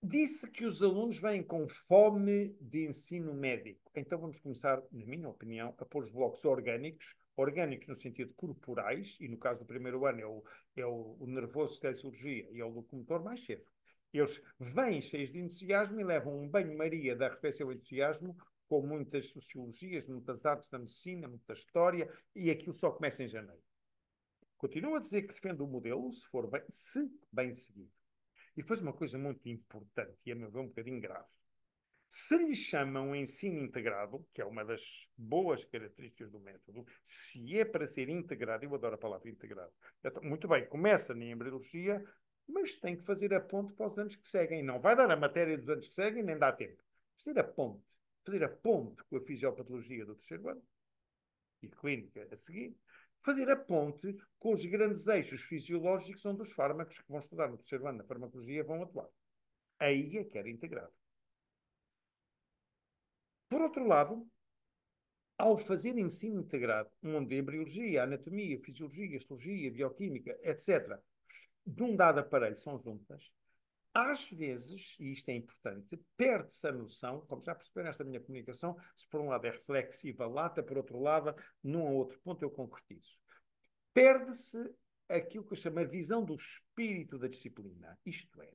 Disse que os alunos vêm com fome de ensino médico. Então vamos começar, na minha opinião, a pôr os blocos orgânicos, orgânicos no sentido corporais, e no caso do primeiro ano é o nervoso sistema de cirurgia e é o locomotor mais cedo. Eles vêm cheios de entusiasmo e levam um banho-maria da arrefecer o entusiasmo, com muitas sociologias, muitas artes da medicina, muita história, e aquilo só começa em janeiro. Continuo a dizer que defendo o modelo, se bem seguido. E depois uma coisa muito importante, e a meu ver um bocadinho grave. Se lhe chamam ensino integrado, que é uma das boas características do método, se é para ser integrado, eu adoro a palavra integrado. Então, muito bem, começa na embriologia, mas tem que fazer a ponte para os anos que seguem. Não vai dar a matéria dos anos que seguem, nem dá tempo. Fazer a ponte. Fazer a ponte com a fisiopatologia do terceiro ano e clínica a seguir. Fazer a ponte com os grandes eixos fisiológicos onde os fármacos que vão estudar no terceiro ano na farmacologia vão atuar. Aí é que era integrado. Por outro lado, ao fazer ensino integrado, onde a embriologia, a anatomia, a fisiologia, a histologia, a bioquímica, etc., de um dado aparelho são juntas, às vezes, e isto é importante, perde-se a noção, como já perceberam nesta minha comunicação, se por um lado é reflexiva, lata, por outro lado, num ou outro ponto eu concretizo. Perde-se aquilo que eu chamo a visão do espírito da disciplina, isto é,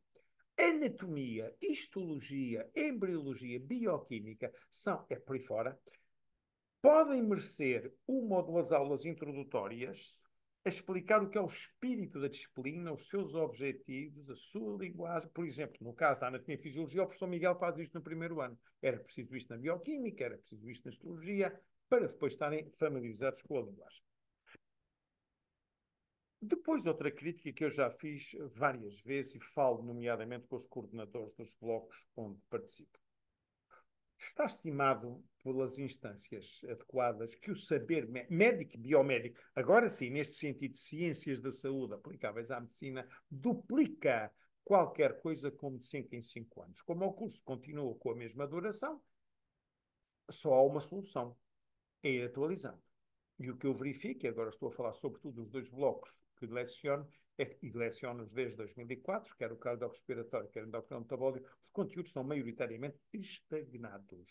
anatomia, histologia, embriologia, bioquímica, é por aí fora, podem merecer uma ou duas aulas introdutórias a explicar o que é o espírito da disciplina, os seus objetivos, a sua linguagem. Por exemplo, no caso da anatomia e fisiologia, o professor Miguel faz isto no primeiro ano. Era preciso isto na bioquímica, era preciso isto na histologia, para depois estarem familiarizados com a linguagem. Depois, outra crítica que eu já fiz várias vezes e falo, nomeadamente, com os coordenadores dos blocos onde participo. Está estimado pelas instâncias adequadas que o saber médico e biomédico, agora sim, neste sentido de ciências da saúde aplicáveis à medicina, duplica qualquer coisa como de 5 em 5 anos. Como o curso continua com a mesma duração, só há uma solução, é ir atualizando. E o que eu verifico, e agora estou a falar sobretudo dos dois blocos que leciono, e leciono-os desde 2004, quer o cardiorrespiratório, quer o endocrino metabólico, os conteúdos são maioritariamente estagnados.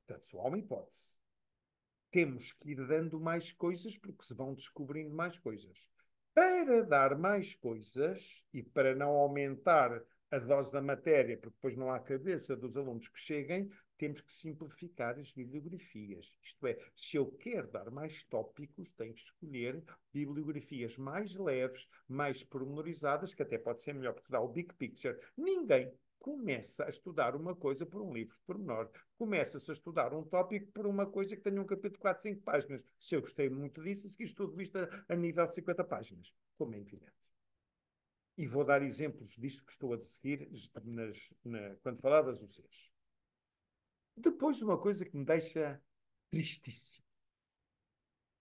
Portanto, só há uma hipótese. Temos que ir dando mais coisas porque se vão descobrindo mais coisas. Para dar mais coisas e para não aumentar a dose da matéria, porque depois não há cabeça dos alunos que cheguem, temos que simplificar as bibliografias. Isto é, se eu quero dar mais tópicos, tenho que escolher bibliografias mais leves, mais pormenorizadas, que até pode ser melhor, porque dá o big picture. Ninguém começa a estudar uma coisa por um livro de pormenor. Começa-se a estudar um tópico por uma coisa que tenha um capítulo de 4, 5 páginas. Se eu gostei muito disso, a seguir estudo isto a nível de 50 páginas, como é evidente. E vou dar exemplos disto que estou a seguir quando falar das UCs. Depois, uma coisa que me deixa tristíssimo,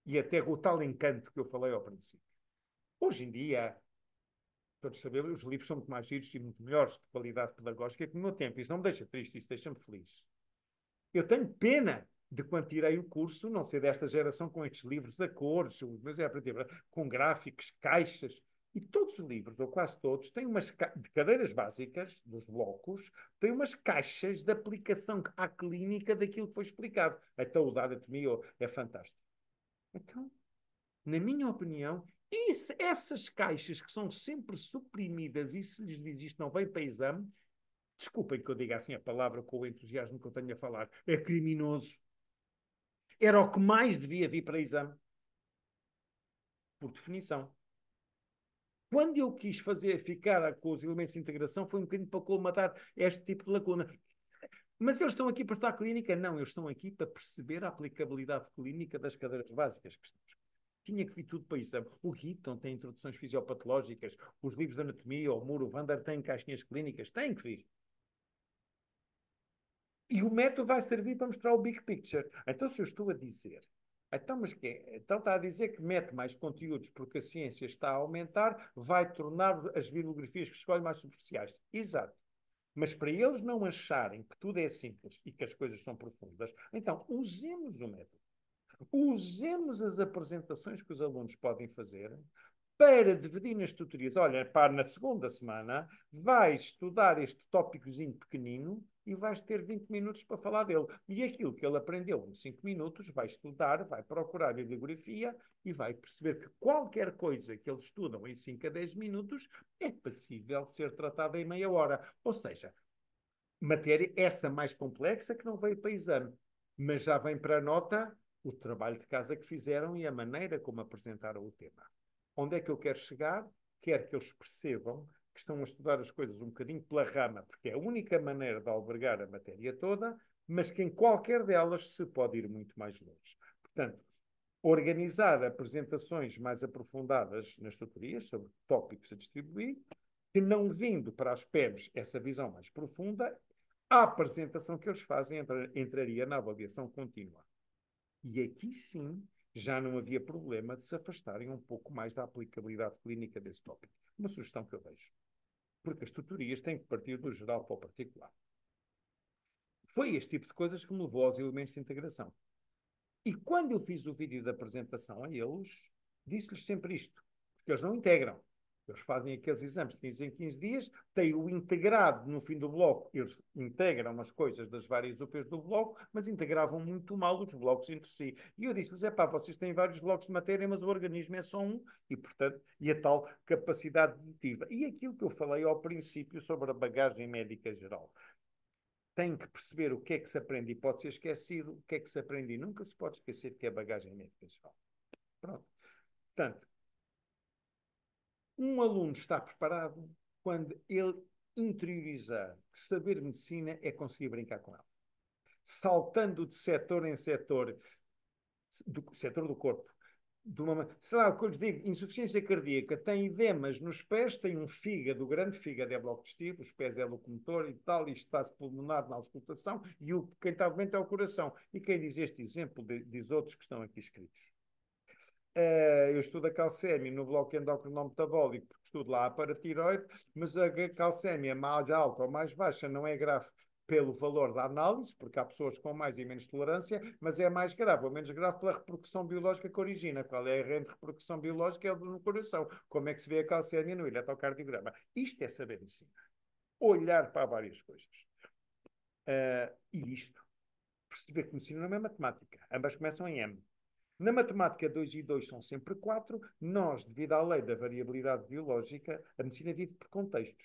e até o tal encanto que eu falei ao princípio. Hoje em dia, todos sabemos, os livros são muito mais giros e muito melhores de qualidade pedagógica que no meu tempo. Isso não me deixa triste, isso deixa-me feliz. Eu tenho pena de quando tirei o curso, não ser desta geração com estes livros a cores, mas é com gráficos, caixas. E todos os livros, ou quase todos, têm umas de cadeiras básicas, dos blocos, têm umas caixas de aplicação à clínica daquilo que foi explicado. Então o da anatomia é fantástico. Então, na minha opinião, essas caixas que são sempre suprimidas e se lhes diz isto não vem para exame, desculpem que eu diga assim a palavra com o entusiasmo que eu tenho a falar, é criminoso. Era o que mais devia vir para exame, por definição. Quando eu quis ficar com os elementos de integração, foi um bocadinho para colmatar este tipo de lacuna. Mas eles estão aqui para estar clínica? Não, eles estão aqui para perceber a aplicabilidade clínica das cadeiras básicas que estamos. Tinha que vir tudo para exame. O Gitton tem introduções fisiopatológicas, os livros de anatomia, o Muro, o Vander têm caixinhas clínicas, têm que vir. E o método vai servir para mostrar o big picture. Então, se eu estou a dizer, então, mas que então está a dizer que mete mais conteúdos porque a ciência está a aumentar, vai tornar as bibliografias que escolhe mais superficiais. Exato. Mas para eles não acharem que tudo é simples e que as coisas são profundas, então usemos o método. Usemos as apresentações que os alunos podem fazer para dividir nas tutorias. Olha, para na segunda semana vais estudar este tópicozinho pequenino e vais ter 20 minutos para falar dele. E aquilo que ele aprendeu em 5 minutos, vai estudar, vai procurar a bibliografia e vai perceber que qualquer coisa que eles estudam em 5 a 10 minutos é passível de ser tratada em meia hora. Ou seja, matéria essa mais complexa que não veio para exame, mas já vem para a nota o trabalho de casa que fizeram e a maneira como apresentaram o tema. Onde é que eu quero chegar? Quero que eles percebam que estão a estudar as coisas um bocadinho pela rama, porque é a única maneira de albergar a matéria toda, mas que em qualquer delas se pode ir muito mais longe. Portanto, organizar apresentações mais aprofundadas nas tutorias sobre tópicos a distribuir, que não vindo para as PEBs essa visão mais profunda, a apresentação que eles fazem entraria na avaliação contínua. E aqui sim já não havia problema de se afastarem um pouco mais da aplicabilidade clínica desse tópico. Uma sugestão que eu deixo. Porque as tutorias têm que partir do geral para o particular. Foi este tipo de coisas que me levou aos elementos de integração. E quando eu fiz o vídeo da apresentação a eles, disse-lhes sempre isto, porque eles não integram. Eles fazem aqueles exames de 15 em 15 dias, têm o integrado no fim do bloco, eles integram as coisas das várias UPs do bloco, mas integravam muito mal os blocos entre si. E eu disse-lhes, vocês têm vários blocos de matéria, mas o organismo é só um, e portanto, e a tal capacidade dedutiva. E aquilo que eu falei ao princípio sobre a bagagem médica geral. Tem que perceber o que é que se aprende e pode ser esquecido, o que é que se aprende e nunca se pode esquecer, que é a bagagem médica geral. Pronto. Portanto, um aluno está preparado quando ele interiorizar que saber medicina é conseguir brincar com ela. Saltando de setor em setor, do setor do corpo, sei lá, o que eu lhes digo, insuficiência cardíaca, tem edemas nos pés, tem um fígado, o grande fígado é bloco digestivo, os pés é locomotor e tal, e está-se pulmonar na auscultação, e quem está doente é o coração. E quem diz este exemplo, diz outros que estão aqui escritos. Eu estudo a calcémia no bloco endocrinal-metabólico, porque estudo lá a paratiroide, mas a calcémia mais alta ou mais baixa não é grave pelo valor da análise, porque há pessoas com mais e menos tolerância, mas é mais grave ou menos grave pela repercussão biológica que origina. Qual é a repercussão biológica? É no coração. Como é que se vê a calcémia no eletrocardiograma? Isto é saber medicina. Olhar para várias coisas. E isto, perceber que medicina não é matemática. Ambas começam em M. Na matemática, 2 e 2 são sempre 4. Nós, devido à lei da variabilidade biológica, a medicina vive por contextos.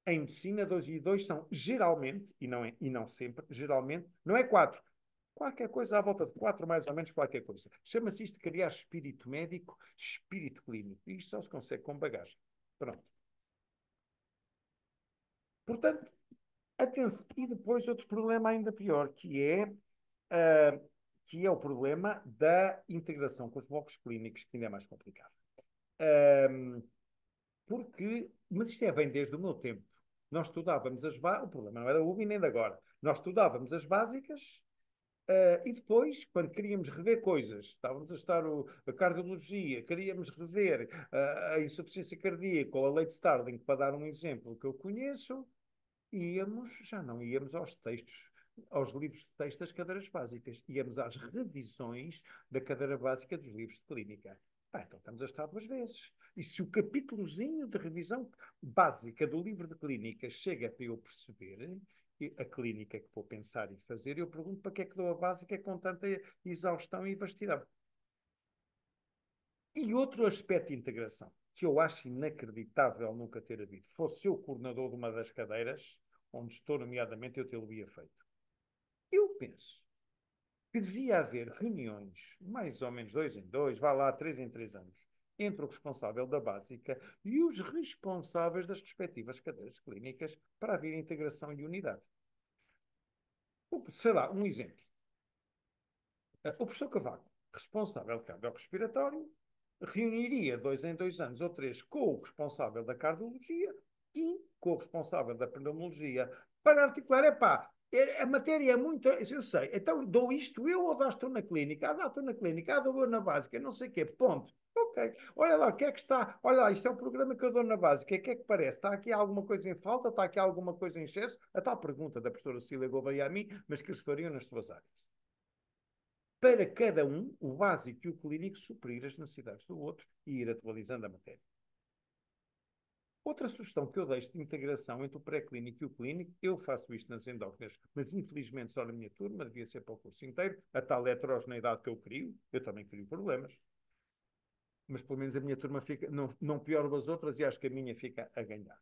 Em medicina, 2 e 2 são geralmente, e não sempre, geralmente, não é 4. Qualquer coisa à volta de 4, mais ou menos qualquer coisa. Chama-se isto de criar espírito médico, espírito clínico. E isto só se consegue com bagagem. Pronto. Portanto, atenção. E depois outro problema ainda pior, uh, que é o problema da integração com os blocos clínicos, que ainda é mais complicado. Uh, mas isto vem desde o meu tempo. Nós estudávamos o problema não era o UBI nem de agora. Nós estudávamos as básicas e depois, quando queríamos rever coisas, estávamos a estudar a cardiologia, queríamos rever a insuficiência cardíaca ou a lei de Starling, para dar um exemplo que eu conheço, já não íamos aos textos, aos livros de texto das cadeiras básicas, íamos às revisões da cadeira básica dos livros de clínica. Então estamos a estar duas vezes. E se o capítulozinho de revisão básica do livro de clínica chega para eu perceber a clínica que vou pensar e fazer, eu pergunto para que é que dou a básica com tanta exaustão e vastidão. E outro aspecto de integração, que eu acho inacreditável nunca ter havido, fosse eu coordenador de uma das cadeiras, onde estou nomeadamente, eu tê-lo-ia feito. Eu penso que devia haver reuniões, mais ou menos 2 em 2, vá lá, 3 em 3 anos, entre o responsável da básica e os responsáveis das respectivas cadeiras clínicas para haver integração e unidade. Sei lá, um exemplo. O professor Cavaco, responsável cardiorrespiratório, reuniria 2 em 2 anos ou 3 com o responsável da cardiologia e com o responsável da pneumologia para articular, a matéria é muito, eu sei, então dou isto eu ou dás tu na clínica? Dá tu na clínica, dou eu na básica, não sei o quê, ponto. Ok, olha lá, o que é que está? Olha lá, isto é o programa que eu dou na básica, o que é que parece? Está aqui alguma coisa em falta? Está aqui alguma coisa em excesso? A tal pergunta da professora Cília Gouveia a mim, mas que eles fariam nas suas áreas para cada um, o básico e o clínico, suprir as necessidades do outro e ir atualizando a matéria. Outra sugestão que eu deixo de integração entre o pré-clínico e o clínico, eu faço isto nas endócrinas, mas infelizmente só na minha turma, devia ser para o curso inteiro, a tal heterogeneidade que eu crio, eu também crio problemas, mas pelo menos a minha turma fica, não pior das outras e acho que a minha fica a ganhar.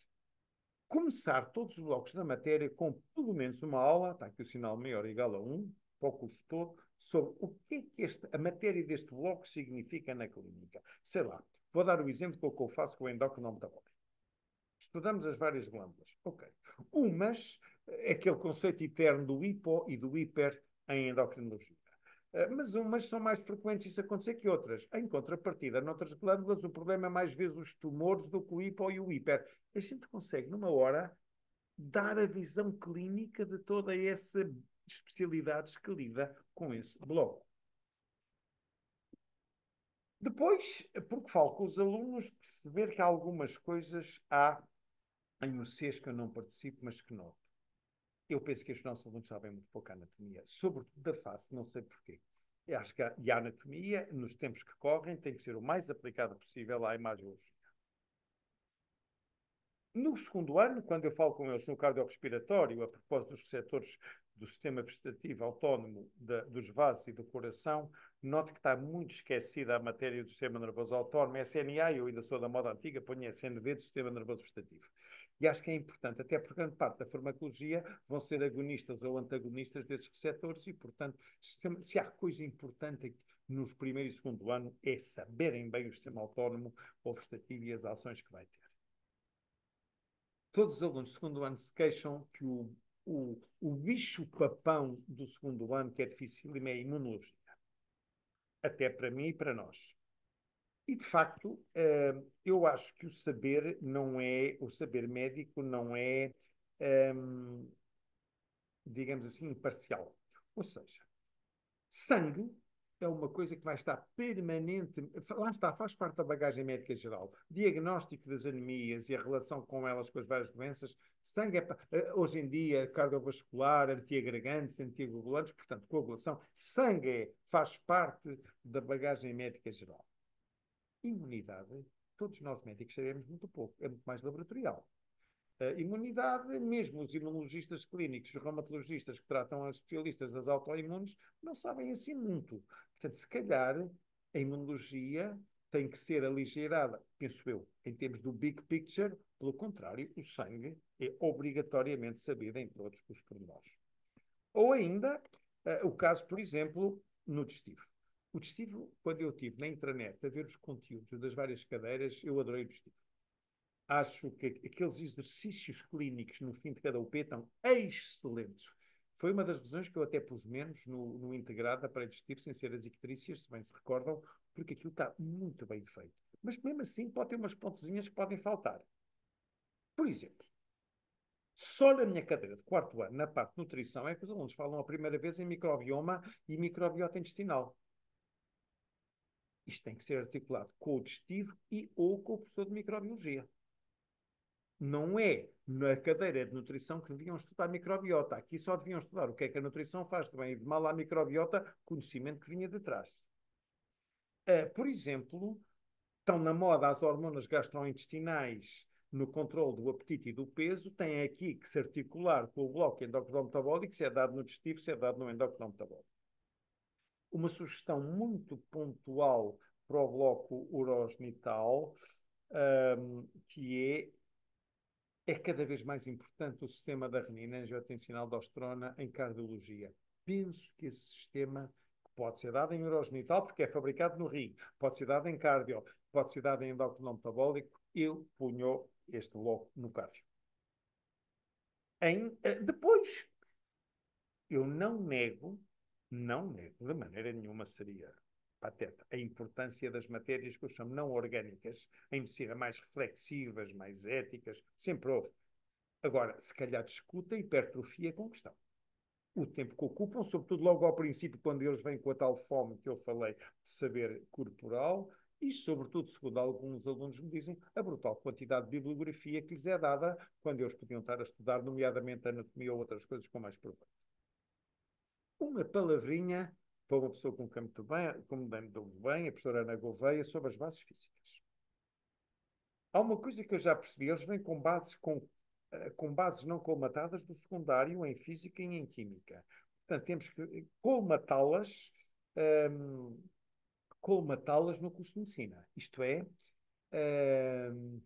Começar todos os blocos da matéria com pelo menos uma aula, está aqui o sinal maior igual a 1, para o curso todo, sobre o que é que a matéria deste bloco significa na clínica. Sei lá, vou dar o exemplo do que eu faço com o endócrino metabólico. Estudamos as várias glândulas. Ok. Umas é aquele conceito eterno do hipo e do hiper em endocrinologia. Mas umas são mais frequentes isso acontecer que outras. Em contrapartida, noutras glândulas, o problema é mais vezes os tumores do que o hipo e o hiper. A gente consegue, numa hora, dar a visão clínica de toda essa especialidades que lida com esse bloco. Depois, porque falo com os alunos, perceber que há algumas coisas há em UCs que eu não participo, mas que noto. Eu penso que os nossos alunos sabem muito pouco anatomia, sobretudo da face, não sei porquê. Eu acho que a anatomia, nos tempos que correm, tem que ser o mais aplicada possível à imagiologia. No segundo ano, quando eu falo com eles no cardiorrespiratório, a propósito dos receptores do sistema vegetativo autónomo, dos vasos e do coração, noto que está muito esquecida a matéria do sistema nervoso autónomo, SNA, eu ainda sou da moda antiga, ponho SNV do sistema nervoso vegetativo. E acho que é importante, até porque grande parte da farmacologia vão ser agonistas ou antagonistas desses receptores e, portanto, se há coisa importante nos primeiro e segundo ano é saberem bem o sistema autónomo ou vegetativo e as ações que vai ter. Todos os alunos do segundo ano se queixam que o bicho-papão do segundo ano, que é difícil, é a imunologia. Até para mim e para nós. E, de facto, eu acho que o saber médico não é, digamos assim, imparcial. Ou seja, sangue é uma coisa que vai estar permanente. Lá está, faz parte da bagagem médica geral. Diagnóstico das anemias e a relação com elas, com as várias doenças. Sangue hoje em dia, cardiovascular, antiagregantes, anticoagulantes, portanto, coagulação. Sangue faz parte da bagagem médica geral. Imunidade, todos nós médicos sabemos muito pouco, é muito mais laboratorial. a imunidade, mesmo os imunologistas clínicos, os reumatologistas que tratam as especialistas das autoimunes, não sabem assim muito. Portanto, se calhar, a imunologia tem que ser aligeirada, penso eu, em termos do big picture. Pelo contrário, o sangue é obrigatoriamente sabido em todos os pormenores. Ou ainda, o caso, por exemplo, no digestivo. O digestivo, quando eu estive na intranet a ver os conteúdos das várias cadeiras, eu adorei o digestivo. Acho que aqueles exercícios clínicos no fim de cada UP estão excelentes. Foi uma das razões que eu até pus menos no integrado da parede digestivo, sem ser as icterícias, se bem se recordam, porque aquilo está muito bem feito. Mas mesmo assim pode ter umas pontezinhas que podem faltar. Por exemplo, só na minha cadeira de quarto ano, na parte de nutrição, é que os alunos falam a primeira vez em microbioma e microbiota intestinal. Isto tem que ser articulado com o digestivo e ou com o professor de microbiologia. Não é na cadeira de nutrição que deviam estudar microbiota. Aqui só deviam estudar o que é que a nutrição faz de bem e de mal à microbiota, conhecimento que vinha de trás. Por exemplo, estão na moda as hormonas gastrointestinais no controle do apetite e do peso, tem aqui que se articular com o bloco endocrinometabólico, se é dado no digestivo, se é dado no endocrinometabólico. Uma sugestão muito pontual para o bloco urogenital, que é cada vez mais importante o sistema da renina angiotensinal-aldosterona em cardiologia. Penso que esse sistema pode ser dado em urogenital, porque é fabricado no rim, pode ser dado em cardio, pode ser dado em endocrinometabólico, eu punho este bloco no cardio. Depois, eu não nego, de maneira nenhuma seria pateta, a importância das matérias que eu chamo não orgânicas, em medicina mais reflexivas, mais éticas, sempre houve. Agora, se calhar discuta a hipertrofia com questão. O tempo que ocupam, sobretudo logo ao princípio, quando eles vêm com a tal fome que eu falei de saber corporal, e, sobretudo, segundo alguns alunos me dizem, a brutal quantidade de bibliografia que lhes é dada quando eles podiam estar a estudar, nomeadamente anatomia ou outras coisas com mais proveito. Uma palavrinha para uma pessoa com quem muito bem, como muito bem, a professora Ana Gouveia, sobre as bases físicas. Há uma coisa que eu já percebi, eles vêm com bases não colmatadas do secundário em física e em química. Portanto, temos que um, colmatá-las no curso de medicina. Isto é, um,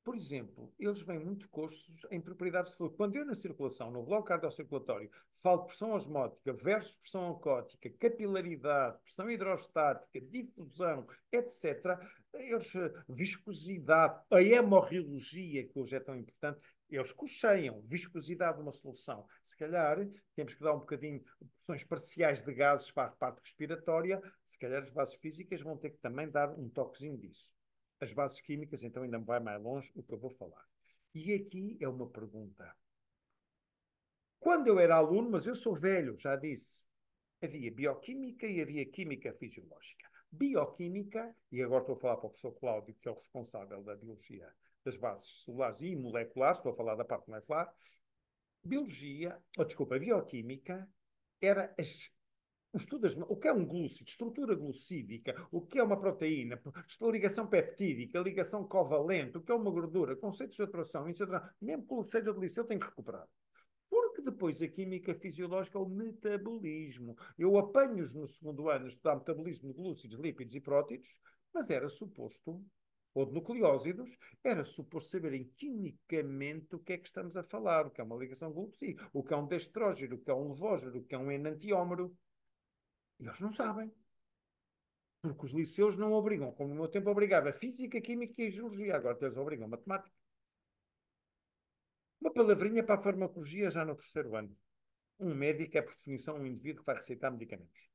por exemplo, eles vêm muito cursos em propriedades de fluido. Quando eu na circulação, no bloco cardiocirculatório, falo de pressão osmótica versus pressão oncótica, capilaridade, pressão hidrostática, difusão, etc., eles, viscosidade, a hemorreologia, que hoje é tão importante, eles cocheiam viscosidade de uma solução. Se calhar temos que dar um bocadinho de pressões parciais de gases para a parte respiratória, se calhar as bases físicas vão ter que também dar um toquezinho disso. As bases químicas, então, ainda vai mais longe o que eu vou falar. E aqui é uma pergunta. Quando eu era aluno, mas eu sou velho, já disse, havia bioquímica e havia química fisiológica. Bioquímica, e agora estou a falar para o professor Cláudio, que é o responsável da biologia das bases celulares e moleculares, estou a falar da parte molecular. Bioquímica era o que é um glúcido, estrutura glucídica, o que é uma proteína, ligação peptídica, ligação covalente, o que é uma gordura, conceitos de atração, mesmo que seja de liceu, eu tenho que recuperar. Porque depois a química fisiológica é o metabolismo. Eu apanho-os no segundo ano a estudar metabolismo de glúcidos, lípidos e prótidos, mas era suposto, ou de nucleósidos, era suposto saberem quimicamente o que é que estamos a falar, o que é uma ligação glúcida, o que é um destrógeno, o que é um levógeno, o que é um enantiómero. E eles não sabem. Porque os liceus não obrigam, como no meu tempo obrigava física, química e geologia. Agora eles obrigam matemática. Uma palavrinha para a farmacologia já no terceiro ano. Um médico é, por definição, um indivíduo que vai receitar medicamentos.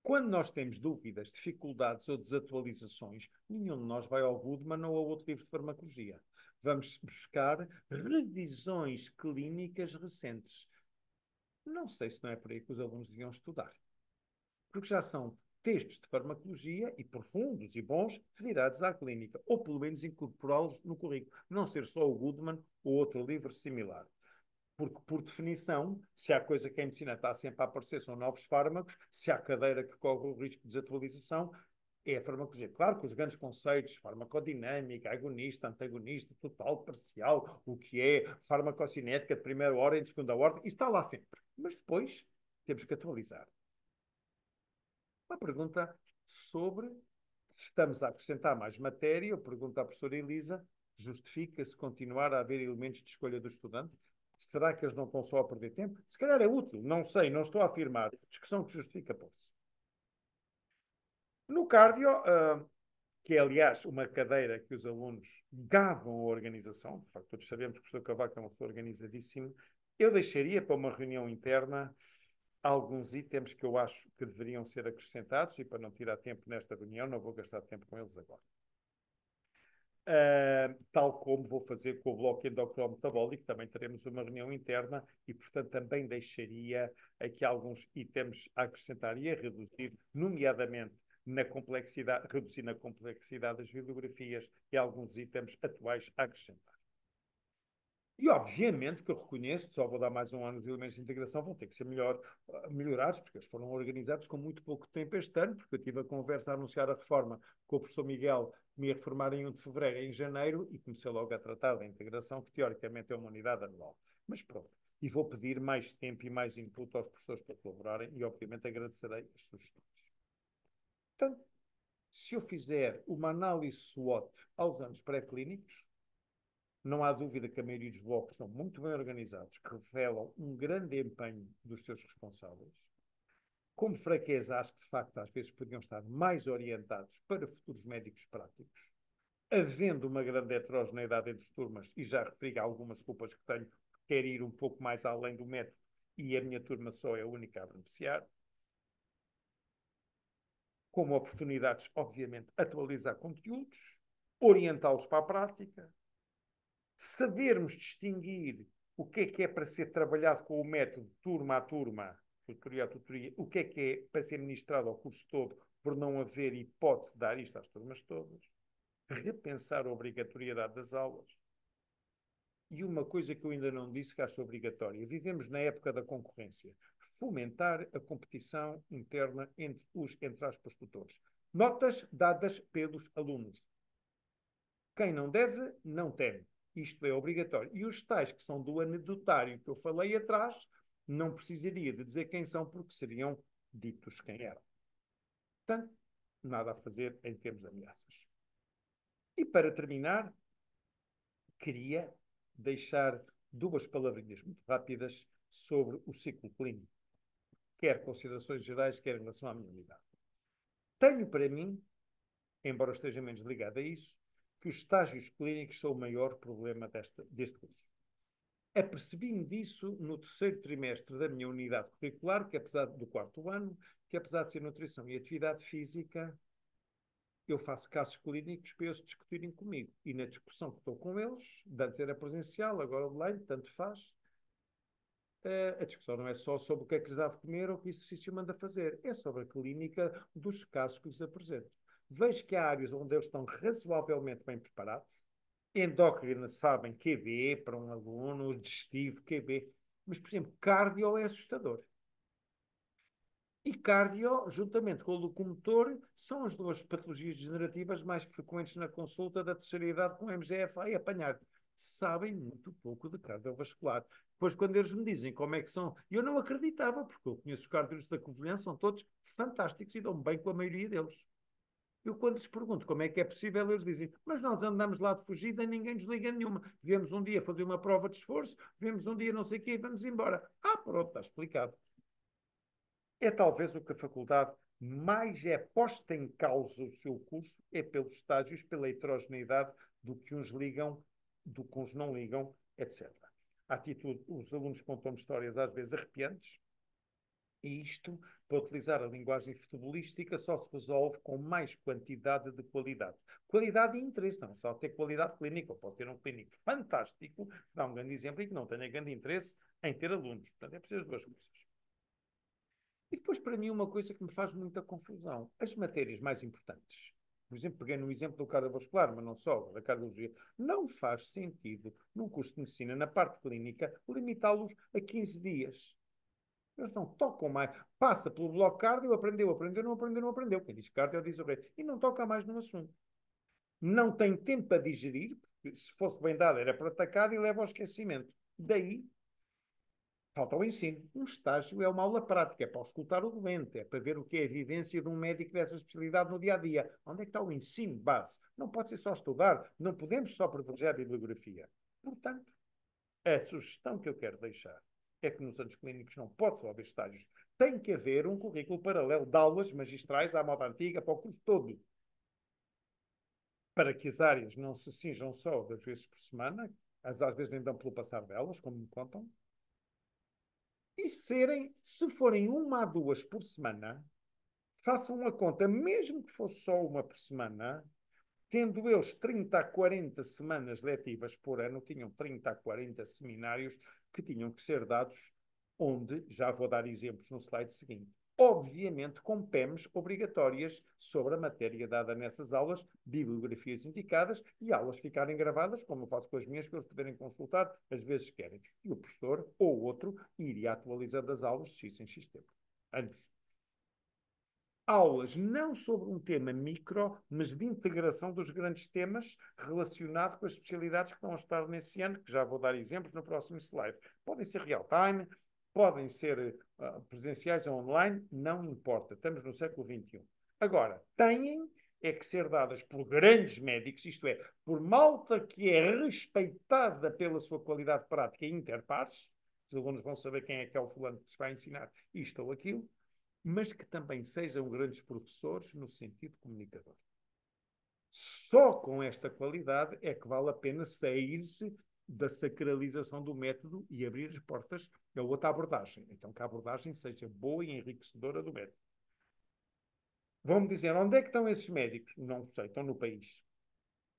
Quando nós temos dúvidas, dificuldades ou desatualizações, nenhum de nós vai ao Goodman ou a outro livro de farmacologia. Vamos buscar revisões clínicas recentes. Não sei se não é por aí que os alunos deviam estudar. Porque já são textos de farmacologia e profundos e bons virados à clínica, ou pelo menos incorporá-los no currículo, não ser só o Goodman ou outro livro similar. Porque, por definição, se há coisa que a medicina está sempre a aparecer, são novos fármacos, se há cadeira que corre o risco de desatualização, é a farmacologia. Claro que os grandes conceitos, farmacodinâmica, agonista, antagonista, total, parcial, o que é farmacocinética de primeira ordem, de segunda ordem, isso está lá sempre. Mas depois temos que atualizar. Uma pergunta sobre se estamos a acrescentar mais matéria. Eu pergunto à professora Elisa, justifica-se continuar a haver elementos de escolha do estudante? Será que eles não estão só a perder tempo? Se calhar é útil, não sei, não estou a afirmar. Discussão que justifica pôr-se. No cardio, que é, aliás, uma cadeira que os alunos gavam a organização, de facto, todos sabemos que o professor Cavaco é uma pessoa organizadíssima, eu deixaria para uma reunião interna alguns itens que eu acho que deveriam ser acrescentados, e para não tirar tempo nesta reunião, não vou gastar tempo com eles agora. Tal como vou fazer com o bloco endocrometabólico, também teremos uma reunião interna e, portanto, também deixaria aqui alguns itens a acrescentar e a reduzir, nomeadamente na complexidade, reduzir na complexidade das bibliografias e alguns itens atuais a acrescentar. E, obviamente, que eu reconheço, só vou dar mais um ano, os elementos de integração vão ter que ser melhorados, porque eles foram organizados com muito pouco tempo este ano, porque eu tive a conversa a anunciar a reforma com o professor Miguel, me ia reformar em 1 de fevereiro, em janeiro, e comecei logo a tratar da integração, que teoricamente é uma unidade anual. Mas pronto. E vou pedir mais tempo e mais input aos professores para colaborarem, e obviamente agradecerei as sugestões. Portanto, se eu fizer uma análise SWOT aos anos pré-clínicos, não há dúvida que a maioria dos blocos estão muito bem organizados, que revelam um grande empenho dos seus responsáveis. Como fraqueza, acho que de facto às vezes podiam estar mais orientados para futuros médicos práticos. Havendo uma grande heterogeneidade entre turmas, e já referi algumas culpas que tenho, quero ir um pouco mais além do método, e a minha turma só é a única a beneficiar. Como oportunidades, obviamente, atualizar conteúdos, orientá-los para a prática, sabermos distinguir o que é para ser trabalhado com o método turma a turma, tutoria a tutoria, o que é para ser ministrado ao curso todo, por não haver hipótese de dar isto às turmas todas, repensar a obrigatoriedade das aulas. E uma coisa que eu ainda não disse que acho obrigatória, vivemos na época da concorrência, fomentar a competição interna entre aspas, tutores. Notas dadas pelos alunos. Quem não deve, não teme. Isto é obrigatório. E os tais que são do anedotário que eu falei atrás, não precisaria de dizer quem são, porque seriam ditos quem eram. Portanto, nada a fazer em termos de ameaças. E para terminar, queria deixar duas palavrinhas muito rápidas sobre o ciclo clínico. Quer considerações gerais, quer em relação à minha unidade. Tenho para mim, embora esteja menos ligado a isso, que os estágios clínicos são o maior problema deste curso. Apercebi-me disso no terceiro trimestre da minha unidade curricular, que apesar do quarto ano, que apesar de ser nutrição e atividade física, eu faço casos clínicos para eles discutirem comigo. E na discussão que estou com eles, de antes era presencial, agora online, tanto faz, a discussão não é só sobre o que é que lhes dá de comer ou que exercício manda fazer, é sobre a clínica dos casos que lhes apresento. Vejo que há áreas onde eles estão razoavelmente bem preparados. Endócrina, sabem, QB para um aluno, digestivo, QB. Mas, por exemplo, cardio é assustador. E cardio, juntamente com o locomotor, são as duas patologias degenerativas mais frequentes na consulta da terceira idade com MGFA e apanhar. Sabem muito pouco de cardiovascular. Depois, quando eles me dizem como é que são, eu não acreditava, porque eu conheço os cardios da Covilhã, são todos fantásticos e dão bem com a maioria deles. Eu, quando lhes pergunto como é que é possível, eles dizem, mas nós andamos lá de fugida e ninguém nos liga nenhuma. Viemos um dia fazer uma prova de esforço, viemos um dia não sei o quê e vamos embora. Ah, pronto, está explicado. É talvez o que a faculdade mais é posta em causa o seu curso, é pelos estágios, pela heterogeneidade do que uns ligam, do que uns não ligam, etc. A atitude, os alunos contam-me histórias às vezes arrepiantes, e isto, para utilizar a linguagem futebolística, só se resolve com mais quantidade de qualidade. Qualidade e interesse, não só ter qualidade clínica. Eu posso ter um clínico fantástico, que dá um grande exemplo, e que não tenha grande interesse em ter alunos. Portanto, é preciso as duas coisas. E depois, para mim, uma coisa que me faz muita confusão. As matérias mais importantes. Por exemplo, peguei no exemplo do cardiovascular, mas não só, da cardiologia. Não faz sentido, num curso de medicina, na parte clínica, limitá-los a 15 dias. Eles não tocam mais. Passa pelo bloco cardio, aprendeu, aprendeu, não aprendeu, não aprendeu. Quem diz cardio diz o rei. E não toca mais no assunto. Não tem tempo a digerir, porque se fosse bem dado era para atacar e leva ao esquecimento. Daí falta o ensino. Um estágio é uma aula prática, é para escutar o doente, é para ver o que é a vivência de um médico dessa especialidade no dia a dia. Onde é que está o ensino de base? Não pode ser só estudar, não podemos só privilegiar a bibliografia. Portanto, a sugestão que eu quero deixar é que nos anos clínicos não pode só haver estágios. Tem que haver um currículo paralelo de aulas magistrais à moda antiga para o curso todo. Para que as áreas não se cinjam só 2 vezes por semana, às vezes nem dão pelo passar delas, como me contam, e serem, se forem 1 a 2 por semana, façam a conta, mesmo que fosse só uma por semana, tendo eles 30 a 40 semanas letivas por ano, tinham 30 a 40 seminários que tinham que ser dados, onde, já vou dar exemplos no slide seguinte, obviamente com PEMs obrigatórias sobre a matéria dada nessas aulas, bibliografias indicadas e aulas ficarem gravadas, como eu faço com as minhas, para eles poderem consultar, às vezes querem. E o professor ou outro iria atualizando as aulas de X em X tempo. Anos. Aulas não sobre um tema micro, mas de integração dos grandes temas relacionado com as especialidades que vão estar nesse ano, que já vou dar exemplos no próximo slide. Podem ser real-time, podem ser presenciais ou online, não importa. Estamos no século XXI. Agora, têm é que ser dadas por grandes médicos, isto é, por malta que é respeitada pela sua qualidade prática e interpares. Os alunos vão saber quem é que é o fulano que lhes vai ensinar isto ou aquilo, mas que também sejam grandes professores no sentido comunicador. Só com esta qualidade é que vale a pena sair-se da sacralização do método e abrir as portas a outra abordagem. Então, que a abordagem seja boa e enriquecedora do método. Vão-me dizer, onde é que estão esses médicos? Não sei, estão no país.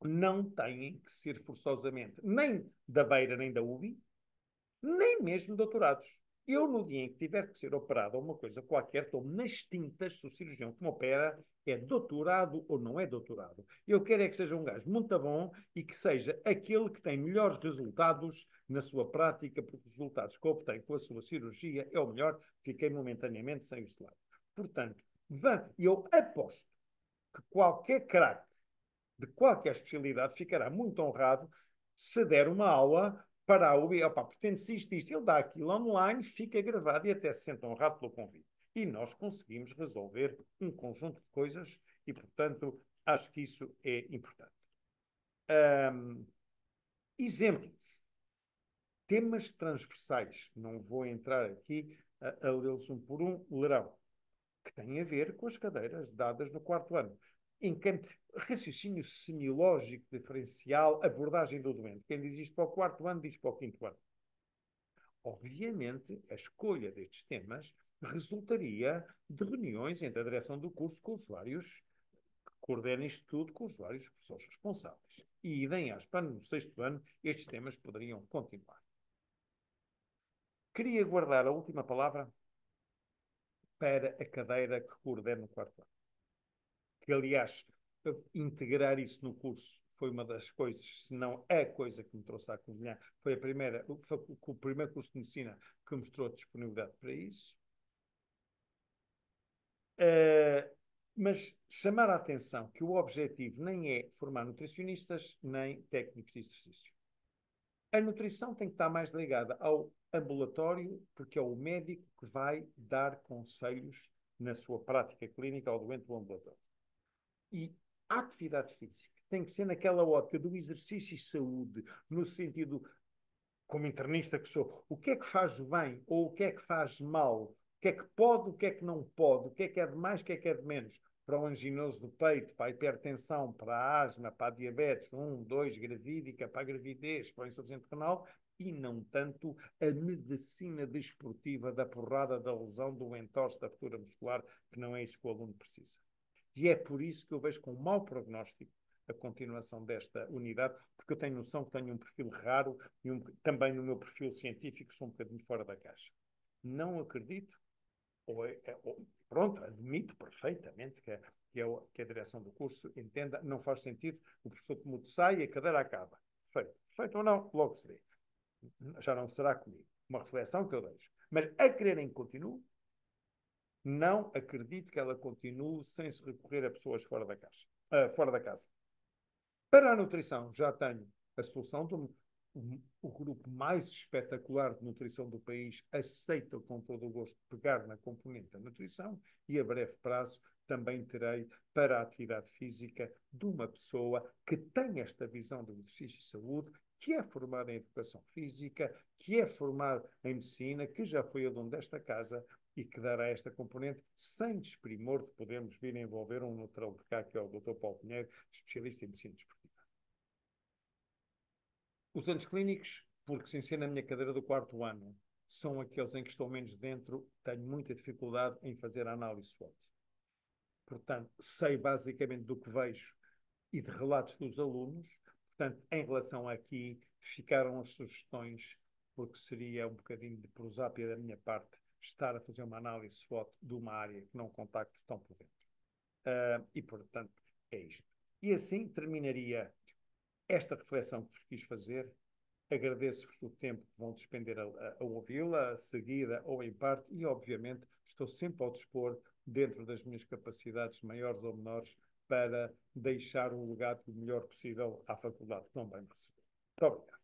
Não têm que ser forçosamente nem da Beira nem da UBI, nem mesmo doutorados. Eu, no dia em que tiver que ser operado ou uma coisa qualquer, estou nas tintas se o cirurgião que me opera é doutorado ou não é doutorado. Eu quero é que seja um gajo muito bom e que seja aquele que tem melhores resultados na sua prática, porque os resultados que obtém com a sua cirurgia é o melhor. Fiquei momentaneamente sem o slide. Portanto, eu aposto que qualquer craque de qualquer especialidade ficará muito honrado se der uma aula para a UBI. Opa, pretende-se isto. Ele dá aquilo online, fica gravado e até se sente honrado pelo convite. E nós conseguimos resolver um conjunto de coisas e, portanto, acho que isso é importante. Exemplos. Temas transversais. Não vou entrar aqui a lê-los um por um, lerão, que têm a ver com as cadeiras dadas no 4º ano. Raciocínio semiológico, diferencial, abordagem do doente. Quem diz isto para o 4º ano, diz para o 5º ano. Obviamente, a escolha destes temas resultaria de reuniões entre a direção do curso com os vários, que coordenam isto tudo com os vários professores responsáveis. E, idem aspas, no 6º ano, estes temas poderiam continuar. Queria guardar a última palavra para a cadeira que coordena o 4º ano. Que, aliás, integrar isso no curso foi uma das coisas, se não a coisa que me trouxe à Covilhã. Foi o primeiro curso de medicina que mostrou disponibilidade para isso. Mas chamar a atenção que o objetivo nem é formar nutricionistas, nem técnicos de exercício. A nutrição tem que estar mais ligada ao ambulatório, porque é o médico que vai dar conselhos na sua prática clínica ao doente do ambulatório. E a atividade física tem que ser naquela ótica do exercício e saúde, no sentido, como internista que sou, o que é que faz bem ou o que é que faz mal, o que é que pode, o que é que não pode, o que é de mais, o que é de menos, para o anginoso do peito, para a hipertensão, para a asma, para a diabetes, 1, 2, gravídica, para a gravidez, para o insuficiente renal, e não tanto a medicina desportiva da porrada da lesão do entorse da ruptura muscular, que não é isso que o aluno precisa. E é por isso que eu vejo com um mau prognóstico a continuação desta unidade, porque eu tenho noção que tenho um perfil raro e também no meu perfil científico sou um bocadinho fora da caixa. Não acredito, pronto, admito perfeitamente que a direção do curso entenda, não faz sentido, o professor como sai e a cadeira acaba. Feito. Feito ou não, logo se vê. Já não será comigo. Uma reflexão que eu deixo. Mas a quererem continuo, não acredito que ela continue sem se recorrer a pessoas fora da casa. Fora da casa. Para a nutrição, já tenho a solução. O grupo mais espetacular de nutrição do país aceita com todo o gosto pegar na componente da nutrição e a breve prazo também terei para a atividade física de uma pessoa que tem esta visão do exercício e saúde, que é formada em educação física, que é formada em medicina, que já foi aluno desta casa e que dará esta componente sem desprimor de podermos vir a envolver um neutral de cá, que é o Dr. Paulo Pinheiro, especialista em medicina desportiva. Os anos clínicos, porque se ensina na minha cadeira do quarto ano, são aqueles em que estou menos dentro, tenho muita dificuldade em fazer a análise SWOT. Portanto, sei basicamente do que vejo e de relatos dos alunos. Portanto, em relação a aqui, ficaram as sugestões, porque seria um bocadinho de prosápia da minha parte estar a fazer uma análise SWOT de uma área que não contacto tão por dentro. E, portanto, é isto. E assim terminaria esta reflexão que vos quis fazer. Agradeço-vos o tempo que vão despender a ouvi-la, seguida ou em parte, e obviamente estou sempre ao dispor, dentro das minhas capacidades maiores ou menores, para deixar um legado o melhor possível à faculdade que não bem recebeu. Muito obrigado.